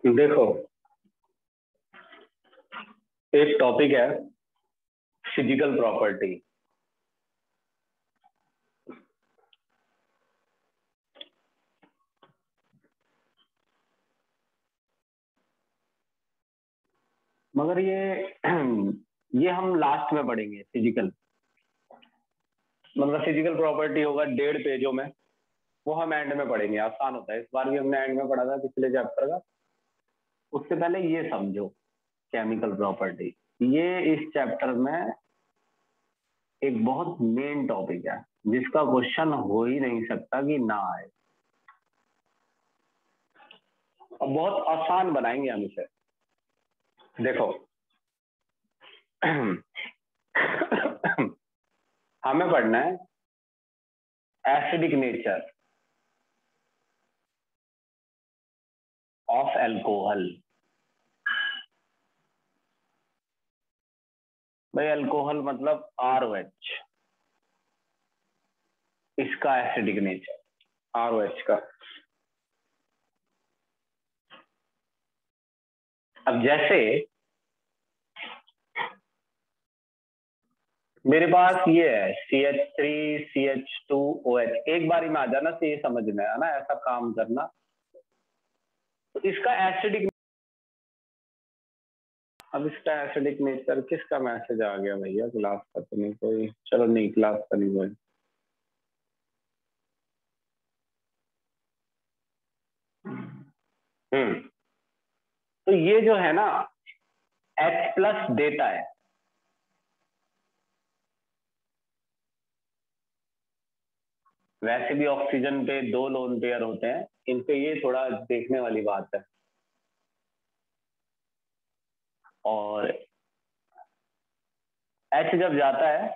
देखो, एक टॉपिक है फिजिकल प्रॉपर्टी। मगर ये हम लास्ट में पढ़ेंगे। फिजिकल मतलब फिजिकल प्रॉपर्टी होगा 1.5 पेजों में, वो हम एंड में पढ़ेंगे। आसान होता है, इस बार भी हमने एंड में पढ़ा था पिछले चैप्टर का। उससे पहले ये समझो, केमिकल प्रॉपर्टी ये इस चैप्टर में एक बहुत मेन टॉपिक है, जिसका क्वेश्चन हो ही नहीं सकता कि ना आए। और बहुत आसान बनाएंगे हम इसे। देखो हमें पढ़ना है एसिडिक नेचर ऑफ एल्कोहल। भाई अल्कोहल मतलब ROH, इसका एसिडिक नेचर ROH का। अब जैसे मेरे पास ये है CH3CH2OH, एक बारी में आ जाना चाहिए समझ में, है ना, ऐसा काम करना। तो इसका एसिडिक, अब इसका एसिडिक नेचर किसका मैसेज आ गया भैया? क्लास का तो नहीं कोई? चलो नहीं, क्लास का नहीं कोई। तो ये जो है ना H+ देता है। वैसे भी ऑक्सीजन पे 2 लोन पेयर होते हैं, इन पे ये थोड़ा देखने वाली बात है। और H जब जाता है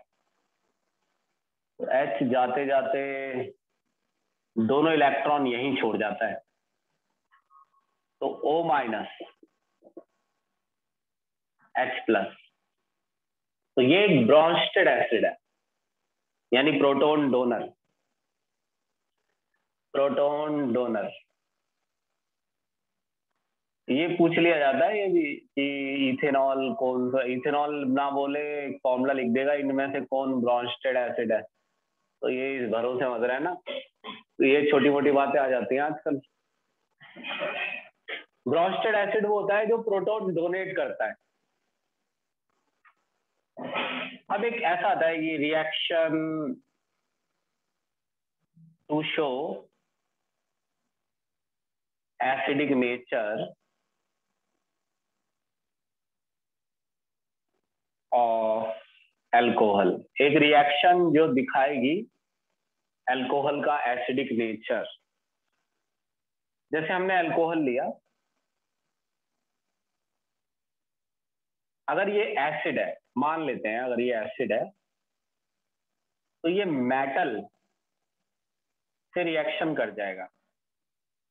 तो H जाते जाते दोनों इलेक्ट्रॉन यहीं छोड़ जाता है, तो O- H+। तो ये एक ब्रॉन्स्टेड एसिड है, यानी प्रोटॉन डोनर। प्रोटॉन डोनर ये पूछ लिया जाता है ये भी कि इथेनॉल कौन सा, इथेनॉल ना बोले फॉर्मूला लिख देगा इनमें से कौन ब्रॉन्स्टेड एसिड है। तो ये इस भरोसे मत रहना, तो ये छोटी मोटी बातें आ जाती हैं आजकल। ब्रॉन्स्टेड एसिड वो होता है जो प्रोटॉन डोनेट करता है। अब एक ऐसा आता है कि reaction to show acidic nature of alcohol, एक रिएक्शन जो दिखाएगी एल्कोहल का एसिडिक नेचर। जैसे हमने अल्कोहल लिया, अगर ये एसिड है, मान लेते हैं अगर ये एसिड है, तो ये मेटल से रिएक्शन कर जाएगा।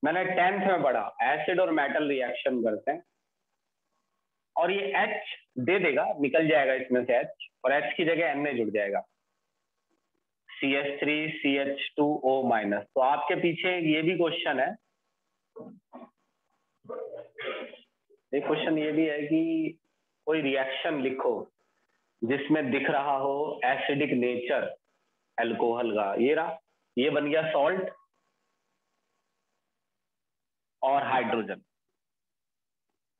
मैंने 10th में पढ़ा एसिड और मेटल रिएक्शन करते हैं, और ये H दे देगा, निकल जाएगा इसमें से H, और H की जगह Na जुड़ जाएगा, CH3CH2O-। तो आपके पीछे ये भी क्वेश्चन है, एक क्वेश्चन ये भी है कि कोई रिएक्शन लिखो जिसमें दिख रहा हो एसिडिक नेचर अल्कोहल का। ये रहा, ये बन गया सॉल्ट और हाइड्रोजन।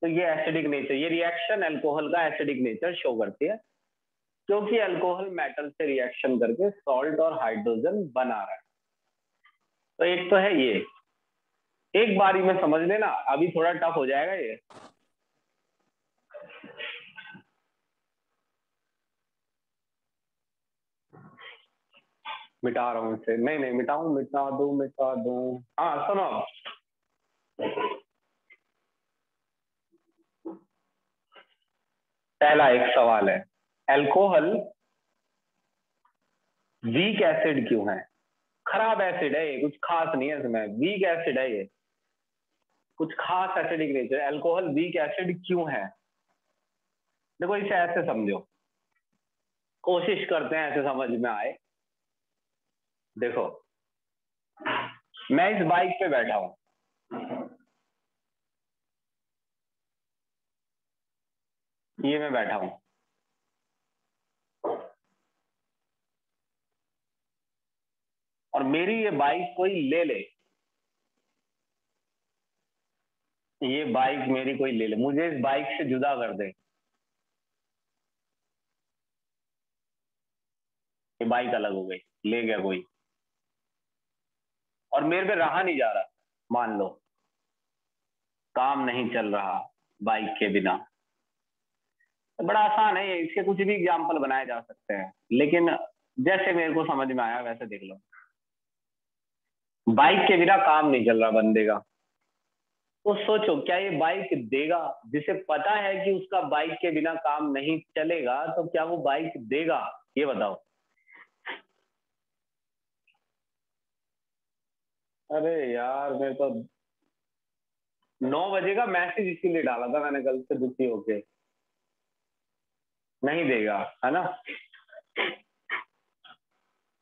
तो ये एसिडिक नेचर, ये रिएक्शन अल्कोहल का एसिडिक नेचर शो करती है, क्योंकि अल्कोहल मेटल से रिएक्शन करके सॉल्ट और हाइड्रोजन बना रहा है। तो एक तो है ये, एक बारी में समझ लेना, अभी थोड़ा टफ हो जाएगा ये। मिटा रहा हूँ इसे, नहीं नहीं मिटाऊं, मिटा दूं। हाँ सुनो, पहला एक सवाल है, अल्कोहल वीक एसिड क्यों है? खराब एसिड है ये, कुछ खास नहीं है इसमें, वीक एसिड है ये, कुछ खास acidic nature. Alcohol weak acid क्यों है? देखो इसे ऐसे समझो, कोशिश करते हैं ऐसे समझ में आए। देखो मैं इस बाइक पे बैठा हूं, ये मैं बैठा हूं और मेरी ये बाइक कोई ले ले, ये बाइक मेरी कोई ले ले, मुझे इस बाइक से जुदा कर दे, ये बाइक अलग हो गई, ले गया कोई, और मेरे पे रहा नहीं जा रहा, मान लो काम नहीं चल रहा बाइक के बिना। तो बड़ा आसान है ये, इसके कुछ भी एग्जाम्पल बनाए जा सकते हैं, लेकिन जैसे मेरे को समझ में आया वैसे देख लो। बाइक के बिना काम नहीं चल रहा बंदे का, तो सोचो क्या ये बाइक देगा? जिसे पता है कि उसका बाइक के बिना काम नहीं चलेगा, तो क्या वो बाइक देगा? ये बताओ। अरे यार, मैं तो 9 बजे का मैसेज इसीलिए डाला था मैंने कल से दुखी होके, नहीं देगा, है ना?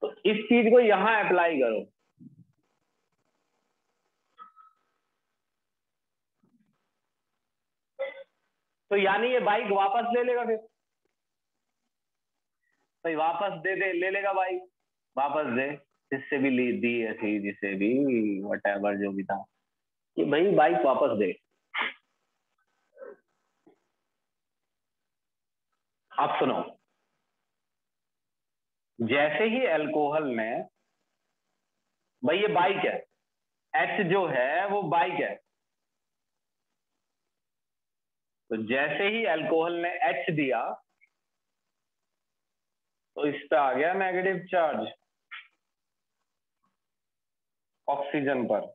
तो इस चीज को यहां अप्लाई करो। तो यानी ये बाइक वापस ले लेगा फिर, भाई वापस दे दे, ले लेगा बाइक, वापस दे, जिससे भी ली दी ऐसी, जिसे भी वट जो भी था, कि भाई बाइक वापस दे। आप सुनो, जैसे ही अल्कोहल ने, भाई ये बाइक है, एच जो है वो बाइक है, तो जैसे ही अल्कोहल ने एच दिया तो इस पे आ गया नेगेटिव चार्ज ऑक्सीजन पर।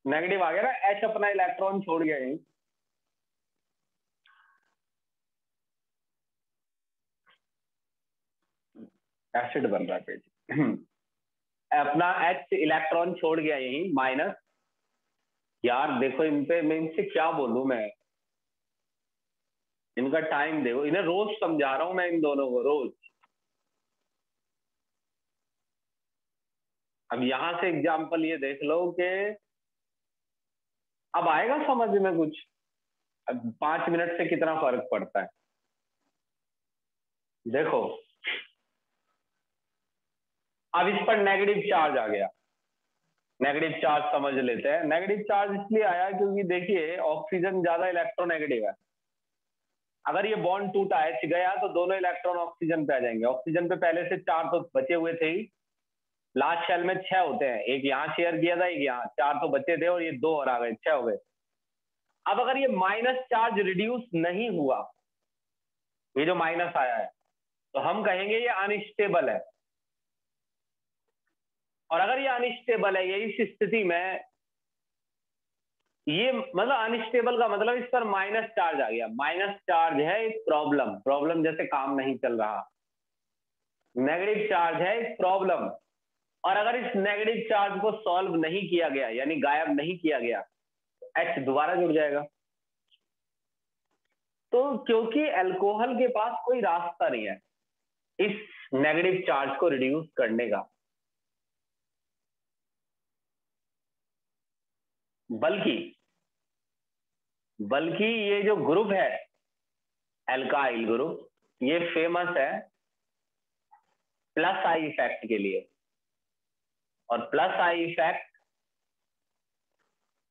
नेगेटिव आ गया ना, एच अपना इलेक्ट्रॉन छोड़ गया यहीं, एसिड बन रहा है पेज अपना एच इलेक्ट्रॉन छोड़ गया यहीं, माइनस। यार देखो इन पे मैं इनसे क्या बोलूं मैं, इनका टाइम देखो, इन्हें रोज समझा रहा हूं मैं इन दोनों को, रोज। अब यहां से एग्जाम्पल ये देख लो कि अब आएगा समझ में कुछ, अब 5 मिनट से कितना फर्क पड़ता है। देखो अब इस पर नेगेटिव चार्ज आ गया, नेगेटिव चार्ज समझ लेते हैं। नेगेटिव चार्ज इसलिए आया क्योंकि देखिए ऑक्सीजन ज्यादा इलेक्ट्रोनेगेटिव है, अगर ये बॉन्ड टूटा, एच गया, तो दोनों इलेक्ट्रॉन ऑक्सीजन पे आ जाएंगे। ऑक्सीजन पे पहले से 4 तो बचे हुए थे ही, लास्ट शेल में 6 होते हैं, एक यहाँ शेयर किया था, एक यहाँ, 4 तो बचे थे और ये 2 और आ गए, 6 हो गए। अब अगर ये माइनस चार्ज रिड्यूस नहीं हुआ, ये जो माइनस आया है, तो हम कहेंगे ये अनस्टेबल है। और अगर ये अनस्टेबल है, ये इस स्थिति में, ये मतलब अनस्टेबल का मतलब इस पर माइनस चार्ज आ गया, माइनस चार्ज है एक प्रॉब्लम, प्रॉब्लम जैसे काम नहीं चल रहा, नेगेटिव चार्ज है एक प्रॉब्लम। और अगर इस नेगेटिव चार्ज को सॉल्व नहीं किया गया, यानी गायब नहीं किया गया, एच दोबारा जुड़ जाएगा। तो क्योंकि अल्कोहल के पास कोई रास्ता नहीं है इस नेगेटिव चार्ज को रिड्यूस करने का, बल्कि बल्कि ये जो ग्रुप है एल्काइल ग्रुप, ये फेमस है प्लस आई इफेक्ट के लिए, और प्लस आई इफेक्ट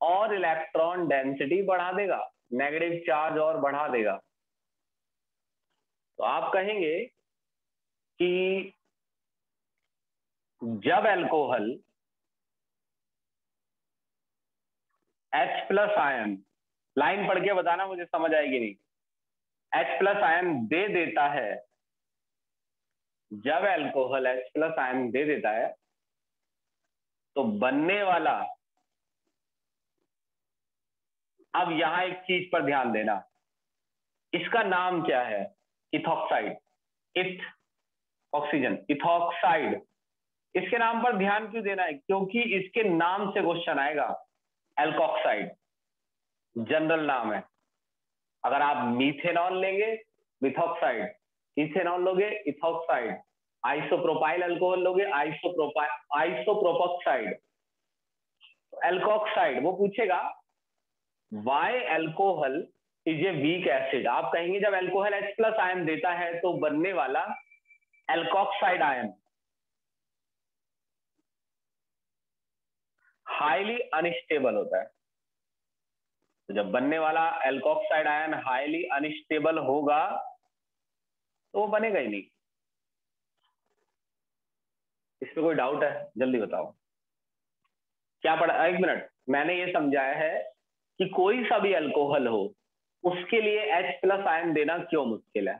और इलेक्ट्रॉन डेंसिटी बढ़ा देगा, नेगेटिव चार्ज और बढ़ा देगा। तो आप कहेंगे कि जब alcohol H plus ion, line पढ़ के बताना मुझे समझ आएगी नहीं, H प्लस आयन दे देता है, जब अल्कोहल H प्लस आयन दे देता है, तो बनने वाला, अब यहां एक चीज पर ध्यान देना, इसका नाम क्या है? इथॉक्साइड, इथ ऑक्सीजन, इथॉक्साइड। इसके नाम पर ध्यान क्यों देना है? क्योंकि इसके नाम से क्वेश्चन आएगा। एल्कोक्साइड जनरल नाम है, अगर आप मीथेनॉल लेंगे मिथॉक्साइड, इथेनॉल लोगे इथॉक्साइड, आइसोप्रोपाइल अल्कोहल लोगे आइसोप्रोपाइल, आइसोप्रोपोक्साइड, एल्कोक्साइड वो पूछेगा why alcohol is a weak acid. आप कहेंगे जब एल्कोहल H प्लस आयन देता है तो बनने वाला एल्कोक्साइड आयन हाईली अनस्टेबल होता है। तो जब बनने वाला एल्कोक्साइड आयन हाईली अनस्टेबल होगा तो वो बनेगा ही नहीं। इस पे कोई डाउट है? जल्दी बताओ क्या पढ़ा। एक मिनट, मैंने ये समझाया है कि कोई सा भी अल्कोहल हो उसके लिए H प्लस आयन देना क्यों मुश्किल है।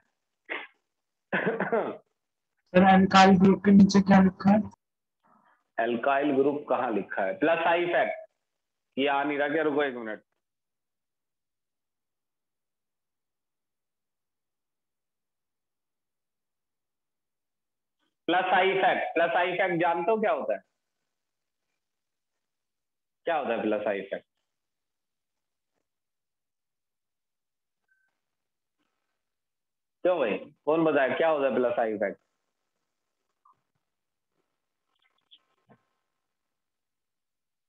सर एल्काइल ग्रुप के नीचे क्या लिखा है? एल्काइल ग्रुप कहाँ लिखा है? Plus I effect. ये आ नहीं रहा क्या? रुको एक minute. Plus I effect, plus I effect जानते हो क्या होता है? क्या होता है प्लस आई इफेक्ट? क्यों भाई, कौन बताया क्या होता है प्लस आई इफेक्ट?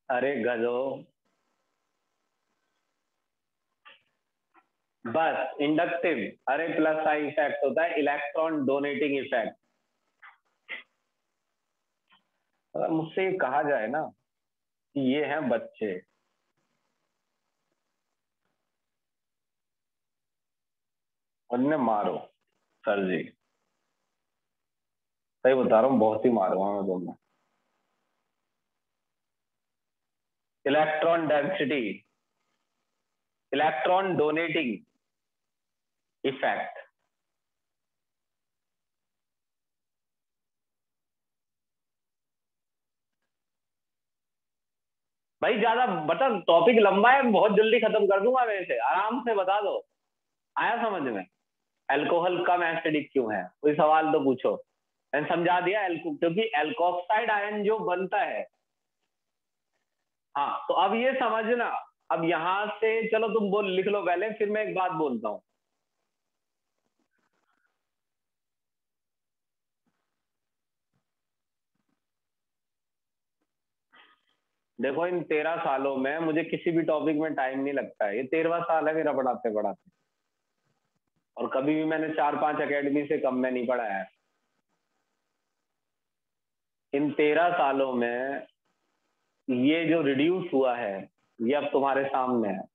अरे गधो, बस इंडक्टिव। अरे प्लस आई इफेक्ट होता है इलेक्ट्रॉन डोनेटिंग इफेक्ट। अगर मुझसे ये कहा जाए ना कि ये हैं बच्चे, उन्हें मारो सर जी, सही बता रहा हूँ, बहुत ही मारूंगा मैं तुमने। Electron density, electron donating effect. भाई ज्यादा बता, टॉपिक लंबा है, बहुत जल्दी खत्म कर दूंगा वैसे, आराम से बता दो। आया समझ में? अल्कोहल कम एसिडिक क्यों है, कोई सवाल तो पूछो। मैंने समझा दिया क्योंकि एल्कोक्साइड आयन जो बनता है। हाँ तो अब ये समझना। अब यहां से चलो तुम बोल लिख लो पहले, फिर मैं एक बात बोलता हूं। देखो इन 13 सालों में मुझे किसी भी टॉपिक में टाइम नहीं लगता है, ये 13वां साल है मेरा पढ़ाते पढ़ाते। और कभी भी मैंने 4-5 एकेडमी से कम में नहीं पढ़ाया है। इन 13 सालों में ये जो रिड्यूस हुआ है ये अब तुम्हारे सामने है।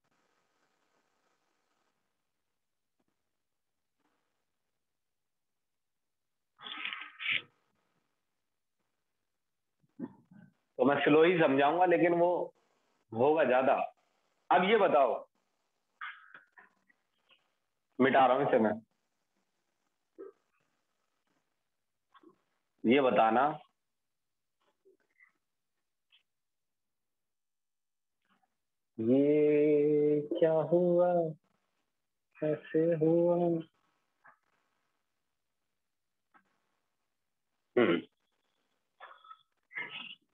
तो मैं स्लो ही समझाऊंगा लेकिन वो होगा ज्यादा। अब ये बताओ, मिटा रहा हूं इसे मैं। ये बताना, ये क्या हुआ, कैसे हुआ।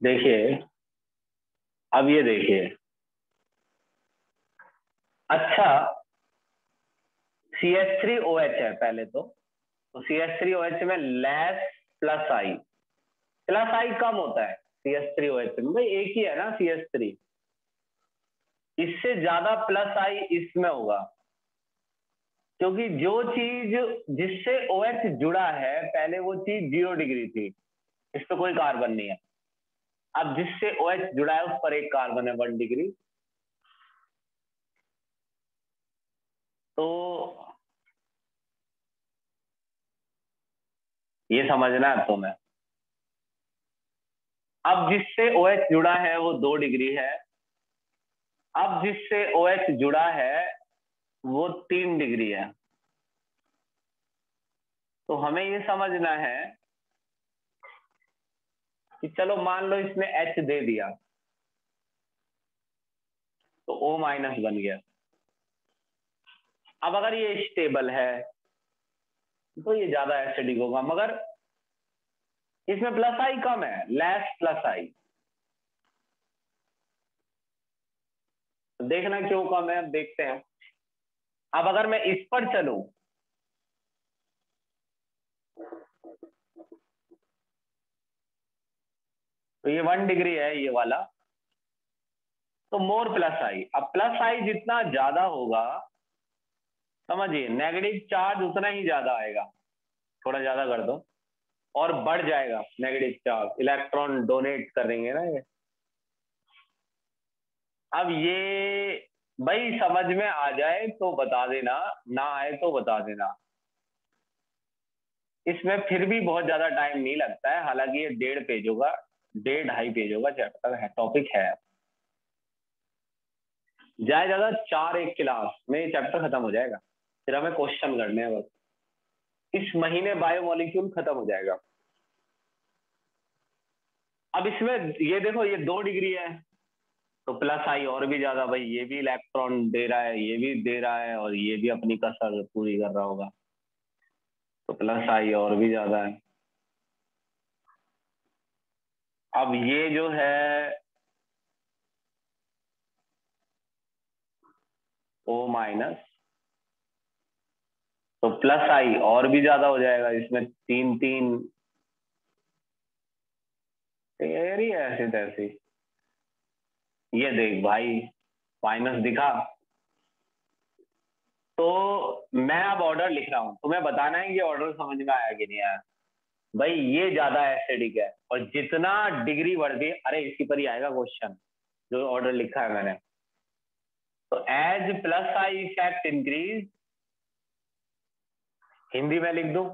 देखिए, अब ये देखिए। अच्छा, CH3OH है पहले तो CH3OH में लेस प्लस आई, प्लस आई कम होता है CH3OH में। भाई एक ही है ना CH3, इससे ज्यादा प्लस आई इसमें होगा क्योंकि जो चीज जिससे OH जुड़ा है पहले वो चीज 0 डिग्री थी, इस पर कोई कार्बन नहीं है। अब जिससे OH जुड़ा है उस पर एक कार्बन है 1 डिग्री। तो ये समझना है तुम्हें। अब जिससे OH जुड़ा है वो 2 डिग्री है, अब जिससे OH जुड़ा है वो 3 डिग्री है। तो हमें ये समझना है कि चलो मान लो इसने H दे दिया तो O माइनस बन गया। अब अगर ये स्टेबल है तो ये ज्यादा एसिडिक होगा, मगर इसमें प्लस आई कम है, लेस प्लस आई। तो देखना क्यों कम है, अब देखते हैं। अब अगर मैं इस पर चलूं तो ये 1 डिग्री है ये वाला, तो मोर प्लस आई। अब प्लस आई जितना ज्यादा होगा, समझिए, नेगेटिव चार्ज उतना ही ज्यादा आएगा, थोड़ा ज्यादा कर दो, और बढ़ जाएगा नेगेटिव चार्ज, इलेक्ट्रॉन डोनेट करेंगे ना ये। अब ये भाई समझ में आ जाए तो बता देना, ना आए तो बता देना। इसमें फिर भी बहुत ज्यादा टाइम नहीं लगता है, हालांकि ये 1.5 पेज होगा, 1.5 2.5 पेज होगा, चैप्टर है, टॉपिक है। ज्यादा ज्यादा 4 एक क्लास में ये चैप्टर खत्म हो जाएगा, फिर हमें क्वेश्चन करने हैं बस। इस महीने बायोमोलिक्यूल खत्म हो जाएगा। अब इसमें ये देखो, ये 2 डिग्री है, तो प्लस आई और भी ज्यादा, भाई ये भी इलेक्ट्रॉन दे रहा है, ये भी दे रहा है, और ये भी अपनी कसर पूरी कर रहा होगा, तो प्लस आई और भी ज्यादा है। अब ये जो है O माइनस, तो प्लस आई और भी ज्यादा हो जाएगा, इसमें 3 3 ये ऐसी तैसी। ये देख भाई, माइनस दिखा। तो मैं अब ऑर्डर लिख रहा हूं, तुम्हें बताना है कि ऑर्डर समझ में आया कि नहीं आया। भाई ये ज्यादा एसिडिक है, और जितना डिग्री बढ़ती, अरे इसी पर ही आएगा क्वेश्चन जो ऑर्डर लिखा है मैंने। तो as plus I effect increase, Hindi में लिख दूं,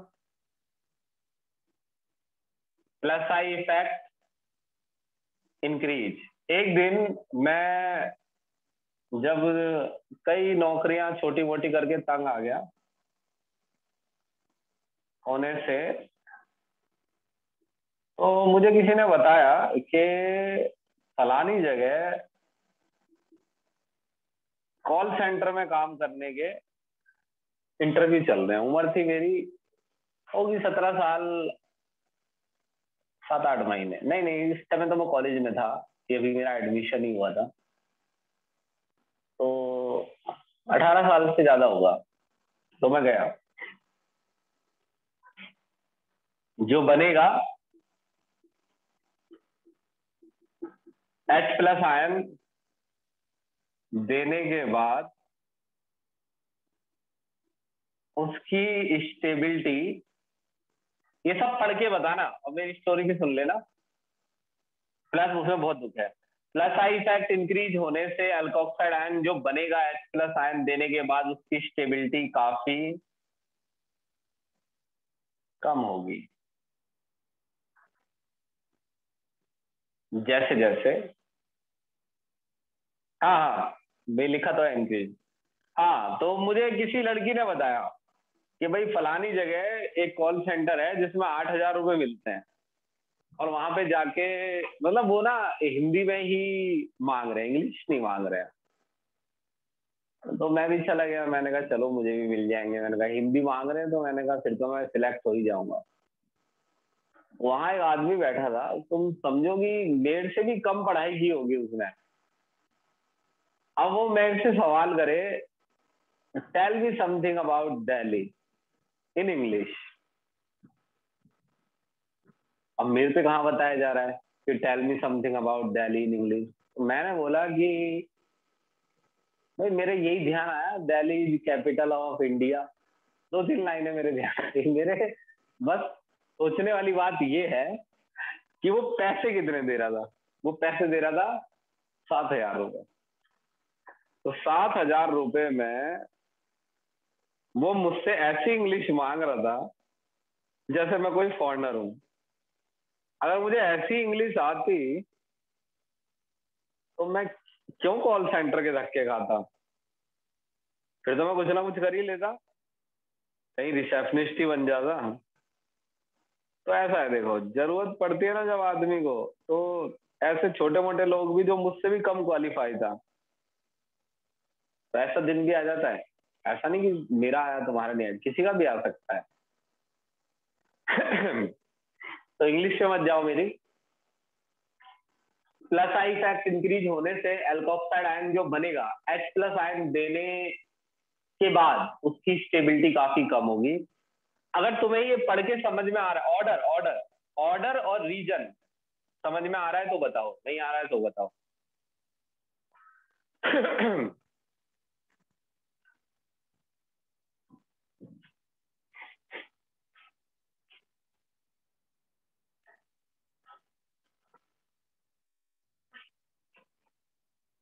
प्लस आई इफेक्ट इंक्रीज। एक दिन मैं जब कई नौकरियां छोटी मोटी करके तंग आ गया होने से, तो मुझे किसी ने बताया कि फलानी जगह कॉल सेंटर में काम करने के इंटरव्यू चल रहे हैं। उम्र थी मेरी, होगी 17 साल, 7 8 महीने, नहीं नहीं, इस समय तो मैं कॉलेज में था, ये अभी मेरा एडमिशन ही हुआ था, तो 18 साल से ज्यादा होगा। तो मैं गया, जो बनेगा H प्लस आयन देने के बाद उसकी स्टेबिलिटी, ये सब पढ़ के बताना और मेरी स्टोरी भी सुन लेना। प्लस उसमें बहुत दुख है, प्लस आई इफेक्ट इंक्रीज होने से अल्कोक्साइड आयन जो बनेगा H प्लस आयन देने के बाद उसकी स्टेबिलिटी काफी कम होगी। जैसे जैसे, हाँ हाँ, मैं लिखा तो है इंक्रीज। हाँ, तो मुझे किसी लड़की ने बताया कि भाई फलानी जगह एक कॉल सेंटर है जिसमें 8,000 रुपए मिलते हैं, और वहां पे जाके, मतलब वो ना हिंदी में ही मांग रहे हैं, इंग्लिश नहीं मांग रहे हैं। तो मैं भी चला गया, मैंने कहा चलो मुझे भी मिल जाएंगे, मैंने कहा हिंदी मांग रहे हैं, तो मैंने कहा फिर तो मैं सिलेक्ट हो ही जाऊंगा। वहां एक आदमी बैठा था, तुम समझोगी 1.5 से भी कम पढ़ाई की होगी उसने। अब वो मेरे से सवाल करे, tell me something about Delhi in English. अब मेरे से कहाँ बताया जा रहा है कि tell me something about Delhi in English. तो मैंने बोला कि भाई मेरे यही ध्यान आया, Delhi is capital of India. 2 3 लाइनें मेरे ध्यान आई। मेरे बस सोचने वाली बात ये है कि वो पैसे कितने दे रहा था। वो पैसे दे रहा था 7,000 रुपए। तो 7,000 रुपए में वो मुझसे ऐसी इंग्लिश मांग रहा था जैसे मैं कोई फॉरेनर हूं। अगर मुझे ऐसी इंग्लिश आती तो मैं क्यों कॉल सेंटर के धक्के खाता, फिर तो मैं कुछ ना कुछ कर ही लेता, कहीं रिसेप्शनिस्ट ही बन जाता। तो ऐसा है, देखो जरूरत पड़ती है ना जब आदमी को, तो ऐसे छोटे मोटे लोग भी जो मुझसे भी कम क्वालिफाई था, तो ऐसा दिन भी आ जाता है। ऐसा नहीं कि मेरा आया तुम्हारा नहीं आया, किसी का भी आ सकता है। तो इंग्लिश में मत जाओ मेरी। प्लस आई इफेक्ट इंक्रीज होने से एल्कोक्साइड आयन जो बनेगा H प्लस आयन देने के बाद उसकी स्टेबिलिटी काफी कम होगी। अगर तुम्हें ये पढ़ के समझ में आ रहा है, ऑर्डर ऑर्डर ऑर्डर और रीजन समझ में आ रहा है तो बताओ, नहीं आ रहा है तो बताओ।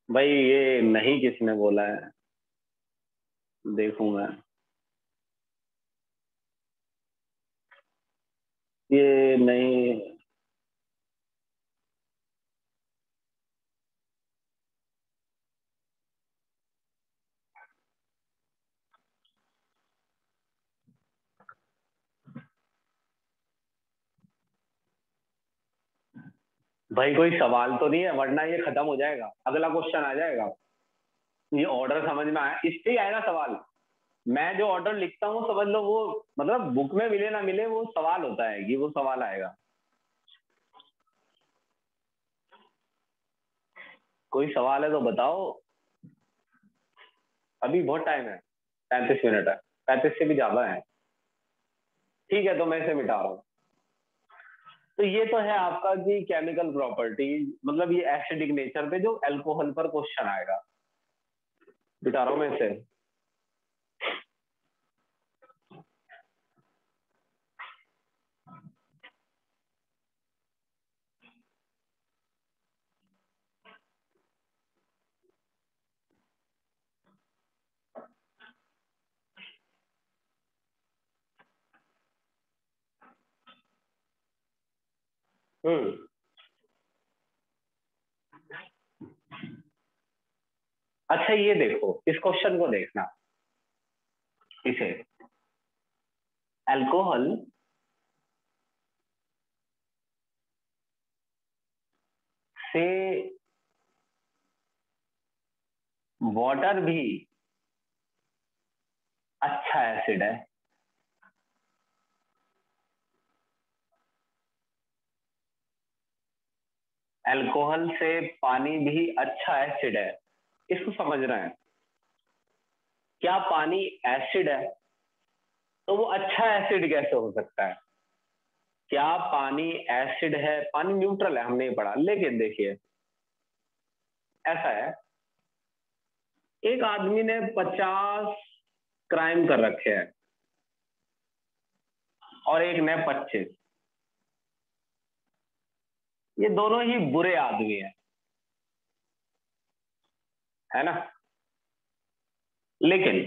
भाई ये नहीं किसने बोला है, देखूं मैं। ये नहीं। भाई कोई सवाल तो नहीं है, वरना ये खत्म हो जाएगा, अगला क्वेश्चन आ जाएगा। ये ऑर्डर समझ में आया, इससे ही आएगा सवाल। मैं जो ऑर्डर लिखता हूँ समझ लो वो, मतलब बुक में मिले ना मिले वो सवाल होता है कि वो सवाल आएगा। कोई सवाल है तो बताओ, अभी बहुत टाइम है, 35 मिनट है, 35 से भी ज्यादा है। ठीक है तो मैं इसे मिटा रहा हूँ। तो ये तो है आपका कि केमिकल प्रॉपर्टी, मतलब ये एसिडिक नेचर पे जो अल्कोहल पर क्वेश्चन आएगा। मिटा रहा हूँ मैं इसे। हम्म। अच्छा ये देखो, इस क्वेश्चन को देखना, इसे अल्कोहल से वाटर भी अच्छा एसिड है। अल्कोहल से पानी भी अच्छा एसिड है, इसको समझना है। क्या पानी एसिड है तो वो अच्छा एसिड कैसे हो सकता है? क्या पानी एसिड है? पानी न्यूट्रल है, हमने ये पढ़ा। लेकिन देखिए ऐसा है, एक आदमी ने 50 क्राइम कर रखे हैं और एक ने 25। ये दोनों ही बुरे आदमी हैं, है ना? लेकिन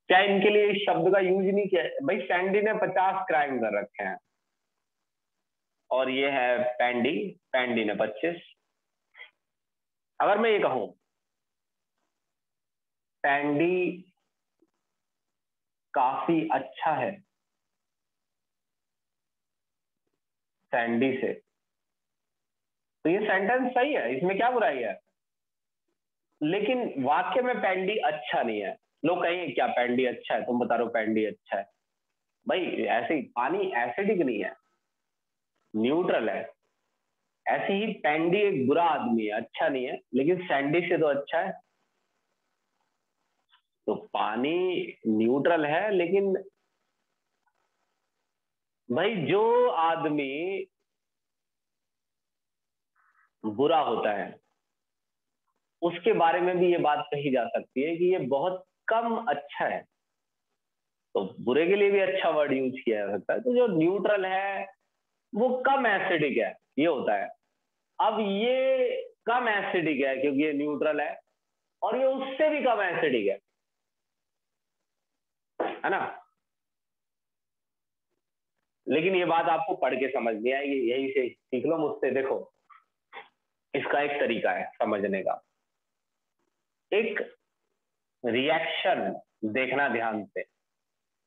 क्या इनके लिए इस शब्द का यूज नहीं किया? भाई सैंडी ने 50 क्राइम कर रखे हैं और ये है पैंडी, पैंडी ने 25। अगर मैं ये कहूं पैंडी काफी अच्छा है सैंडी से, तो ये सेंटेंस सही है, इसमें क्या बुराई है? लेकिन वाक्य में पैंडी अच्छा नहीं है। लोग कहेंगे क्या पैंडी अच्छा है, तुम बता रहे हो पैंडी अच्छा है। भाई ऐसे ही पानी एसिडिक नहीं है, न्यूट्रल है। ऐसे ही पैंडी एक बुरा आदमी है, अच्छा नहीं है, लेकिन सैंडी से तो अच्छा है। तो पानी न्यूट्रल है, लेकिन भाई जो आदमी बुरा होता है उसके बारे में भी ये बात कही जा सकती है कि ये बहुत कम अच्छा है। तो बुरे के लिए भी अच्छा वर्ड यूज किया जा सकता है। तो जो न्यूट्रल है वो कम एसिडिक है, ये होता है। अब ये कम एसिडिक है क्योंकि ये न्यूट्रल है, और ये उससे भी कम एसिडिक है ना? लेकिन ये बात आपको पढ़ के समझ नहीं आएगी, यही से सीख लो मुझसे। देखो इसका एक तरीका है समझने का, एक रिएक्शन देखना ध्यान से।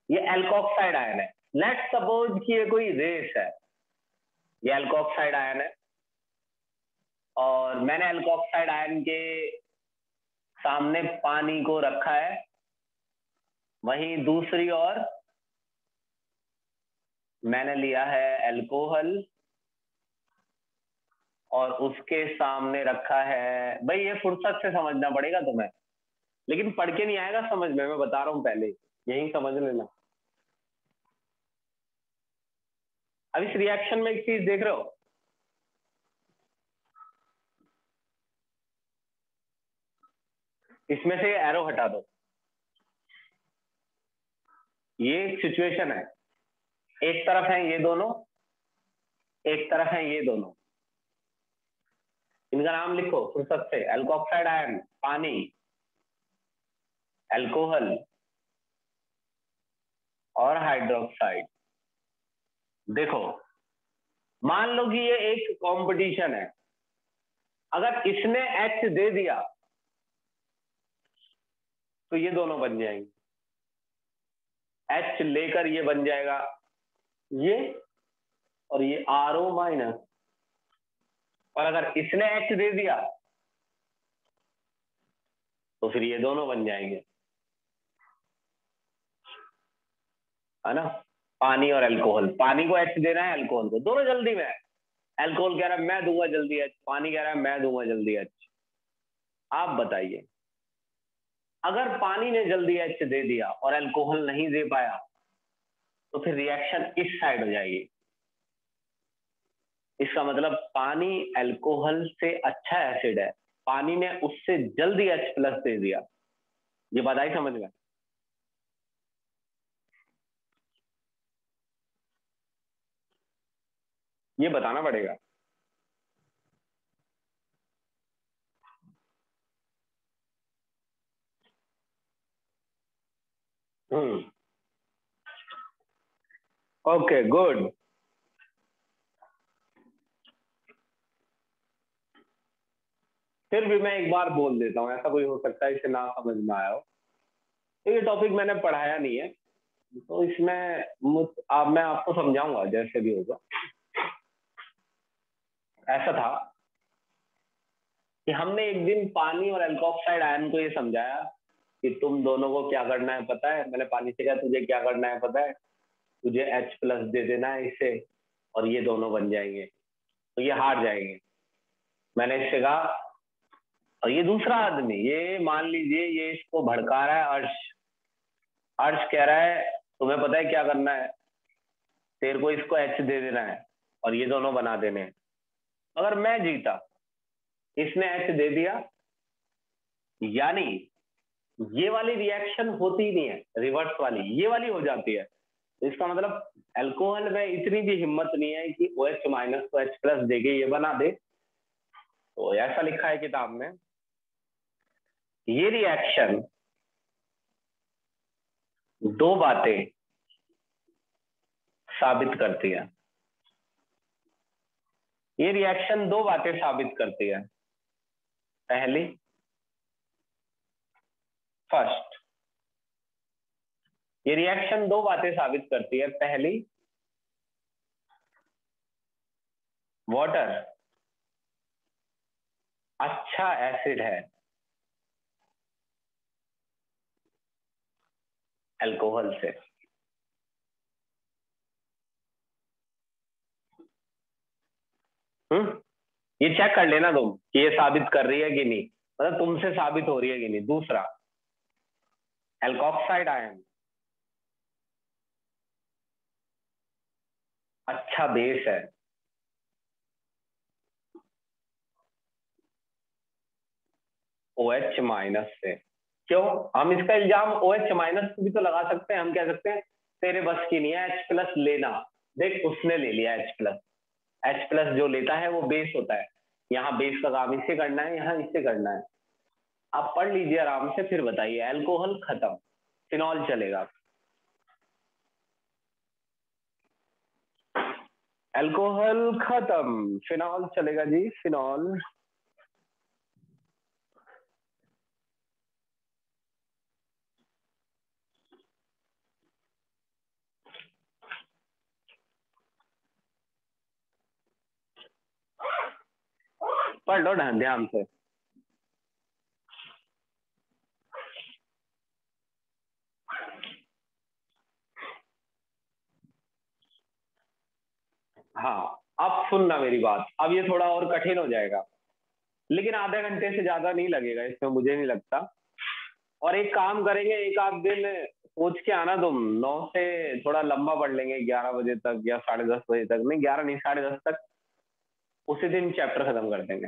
ये एल्कोक्साइड आयन है, लेट सपोज कि ये कोई रेस है, ये एल्कोक्साइड आयन है और मैंने एल्कोक्साइड आयन के सामने पानी को रखा है, वहीं दूसरी ओर मैंने लिया है अल्कोहल और उसके सामने रखा है। भाई ये फुर्सत से समझना पड़ेगा तुम्हें, लेकिन पढ़ के नहीं आएगा समझ में, मैं बता रहा हूं पहले, यही समझ लेना। अब इस रिएक्शन में एक चीज देख रहे हो, इसमें से एरो हटा दो। ये एक सिचुएशन है, एक तरफ है ये दोनों, एक तरफ है ये दोनों। इनका नाम लिखो फुर्सत से, एल्कोक्साइड आयन पानी, एल्कोहल और हाइड्रोक्साइड। देखो मान लो कि ये एक कंपटीशन है, अगर इसने H दे दिया तो ये दोनों बन जाएंगे, H लेकर ये बन जाएगा ये, और ये RO माइनस। और अगर इसने H दे दिया तो फिर ये दोनों बन जाएंगे, है ना, पानी और अल्कोहल। पानी को H देना है, अल्कोहल को, दोनों जल्दी में है। अल्कोहल कह रहा है मैं दूंगा जल्दी H, पानी कह रहा है मैं दूंगा जल्दी H। आप बताइए, अगर पानी ने जल्दी H दे दिया और अल्कोहल नहीं दे पाया तो फिर रिएक्शन इस साइड हो जाएगी। इसका मतलब पानी अल्कोहल से अच्छा एसिड है, पानी ने उससे जल्दी H प्लस दे दिया। ये बात आई समझ में? ये बताना पड़ेगा। Okay good. फिर भी मैं एक बार बोल देता हूँ, ऐसा कोई हो सकता है इसे ना समझ में आया हो। ये टॉपिक मैंने पढ़ाया नहीं है तो इसमें मैं आपको समझाऊंगा जैसे भी होगा। ऐसा था कि हमने एक दिन पानी और एल्कोक्साइड आयन को ये समझाया कि तुम दोनों को क्या करना है पता है। मैंने पानी से कहा तुझे क्या करना है पता है, तुझे H प्लस दे देना है इसे और ये दोनों बन जाएंगे, तो ये हार जाएंगे। मैंने इससे कहा, और ये दूसरा आदमी, ये मान लीजिए ये इसको भड़का रहा है अर्श। अर्श कह रहा है तुम्हें पता है क्या करना है, तेरे को इसको H दे देना है और ये दोनों बना देने हैं। अगर मैं जीता, इसने H दे दिया, यानी ये वाली रिएक्शन होती ही नहीं है, रिवर्स वाली ये वाली हो जाती है। तो इसका मतलब अल्कोहल में इतनी भी हिम्मत नहीं है कि OH माइनस को H प्लस देके ये बना दे। तो ऐसा लिखा है किताब में, ये रिएक्शन दो बातें साबित करती है। ये रिएक्शन दो बातें साबित करती है। पहली, फर्स्ट, ये रिएक्शन दो बातें साबित करती है। पहली, वाटर अच्छा एसिड है अल्कोहल से। ये चेक कर लेना तुम कि ये साबित कर रही है कि नहीं, मतलब तुमसे साबित हो रही है कि नहीं। दूसरा, एल्कोक्साइड आयन अच्छा बेस है OH माइनस से। क्यों? हम इसका इल्जाम OH माइनस भी तो लगा सकते हैं। हम कह सकते हैं तेरे बस की नहीं है H प्लस लेना, देख उसने ले लिया H प्लस। H प्लस जो लेता है वो बेस होता है, यहाँ बेस का काम इससे करना है, यहाँ इससे करना है। आप पढ़ लीजिए आराम से, फिर बताइए। अल्कोहल खत्म, फिनॉल चलेगा। अल्कोहल खत्म, फिनॉल चलेगा जी, फिनॉल। पढ़ लो ध्यान से। हाँ अब सुनना मेरी बात, अब ये थोड़ा और कठिन हो जाएगा, लेकिन आधे घंटे से ज्यादा नहीं लगेगा इसमें, मुझे नहीं लगता। और एक काम करेंगे, एक आध दिन सोच के आना तुम, 9 से थोड़ा लंबा पढ़ लेंगे 11 बजे तक या 10:30 बजे तक, नहीं 11 नहीं 10:30 तक, उसी दिन चैप्टर खत्म कर देंगे।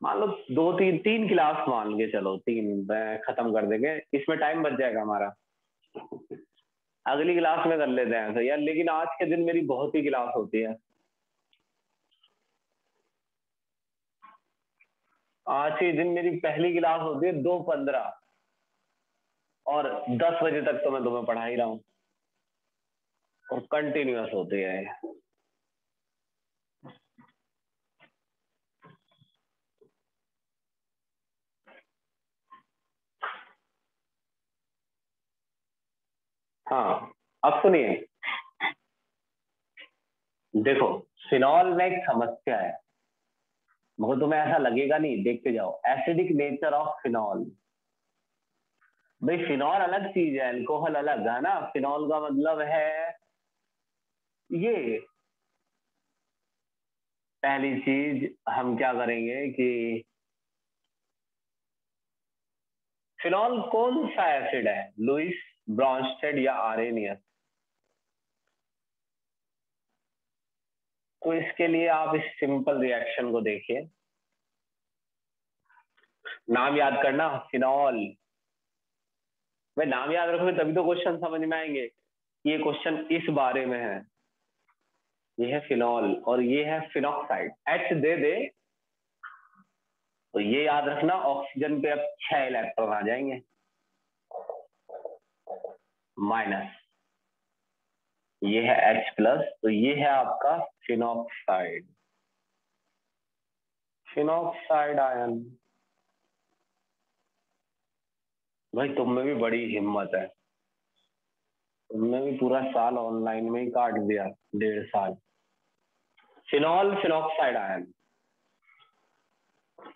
मान लो 2 3 क्लास मान के चलो, 3 खत्म कर देंगे, इसमें टाइम बच जाएगा हमारा। अगली क्लास में कर लेते हैं ऐसे यार, लेकिन आज के दिन मेरी बहुत ही क्लास होती है। आज के दिन मेरी पहली क्लास होती है 2:15 और 10 बजे तक तो मैं तुम्हें पढ़ा ही रहा हूँ और कंटिन्यूअस होती है। हाँ अब सुनिए, देखो फिनॉल में एक समस्या है, मगर तुम्हें ऐसा लगेगा नहीं, देखते जाओ। Acidic nature of phenol. भाई फिनॉल अलग चीज है, अल्कोहल अलग है ना। फिनॉल का मतलब है ये, पहली चीज हम क्या करेंगे कि फिनॉल कौन सा एसिड है, लुईस, ब्रॉन्स्टेड या आरेनियस। तो इसके लिए आप इस सिंपल रिएक्शन को देखिए, नाम याद करना फिनॉल। भाई नाम याद रखोगे तभी तो क्वेश्चन समझ में आएंगे। ये क्वेश्चन इस बारे में है। ये है फिनॉल और ये है फिनॉक्साइड। एच दे दे तो ये याद रखना, ऑक्सीजन पे अब 6 इलेक्ट्रॉन आ जाएंगे माइनस, ये है H प्लस, तो ये है आपका फिनॉक्साइड, फिनॉक्साइड आयन। भाई तुम में भी बड़ी हिम्मत है, तुमने भी पूरा साल ऑनलाइन में ही काट दिया, 1.5 साल। फिनॉल फिनॉक्साइड आयन,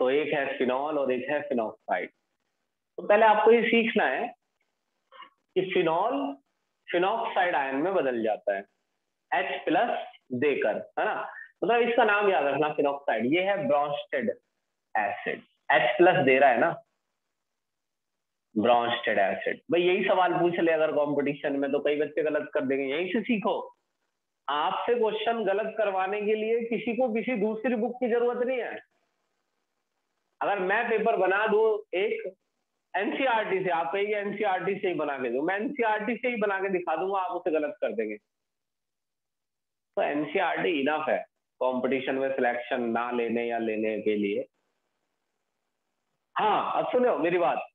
तो एक है फिनॉल और एक है फिनॉक्साइड। तो पहले आपको ये सीखना है कि फिनॉल फिनॉक्साइड आयन में बदल जाता है H प्लस देकर, है ना। मतलब इसका नाम याद रखना फिनॉक्साइड। ये है ब्रॉन्स्टेड एसिड, H प्लस दे रहा है ना, ब्रॉन्स्टेड एसिड। भाई यही सवाल पूछ ले अगर कंपटीशन में, तो कई बच्चे गलत कर देंगे। यहीं से सीखो, आपसे क्वेश्चन गलत करवाने के लिए किसी को किसी दूसरी बुक की जरूरत नहीं है। अगर मैं पेपर बना दूं एक एनसीईआरटी से, आप कहिए एनसीईआरटी से ही बना के दो, मैं एनसीईआरटी से ही बना के दिखा दूंगा, आप उसे गलत कर देंगे। तो एनसीईआरटी इनफ है कंपटीशन में सिलेक्शन ना लेने या लेने के लिए। हाँ अब सुनो मेरी बात।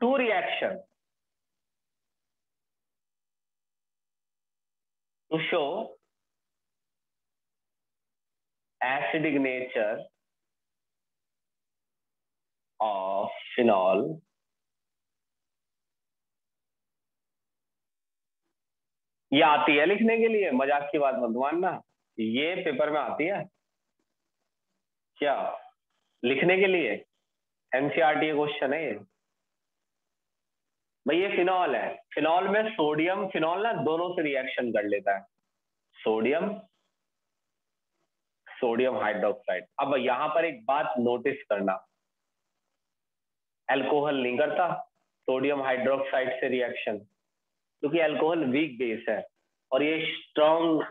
To reaction to show acidic nature of phenol, ये आती है लिखने के लिए, मजाक की बात मत मानना, ये पेपर में आती है क्या लिखने के लिए। एनसीईआरटी क्वेश्चन है ये। भाई ये फिनॉल है, फिनॉल में सोडियम फिनॉल ना दोनों से रिएक्शन कर लेता है, सोडियम सोडियम हाइड्रोक्साइड। अब यहां पर एक बात नोटिस करना, अल्कोहल नहीं करता सोडियम हाइड्रोक्साइड से रिएक्शन, क्योंकि अल्कोहल वीक बेस है और ये स्ट्रॉन्ग,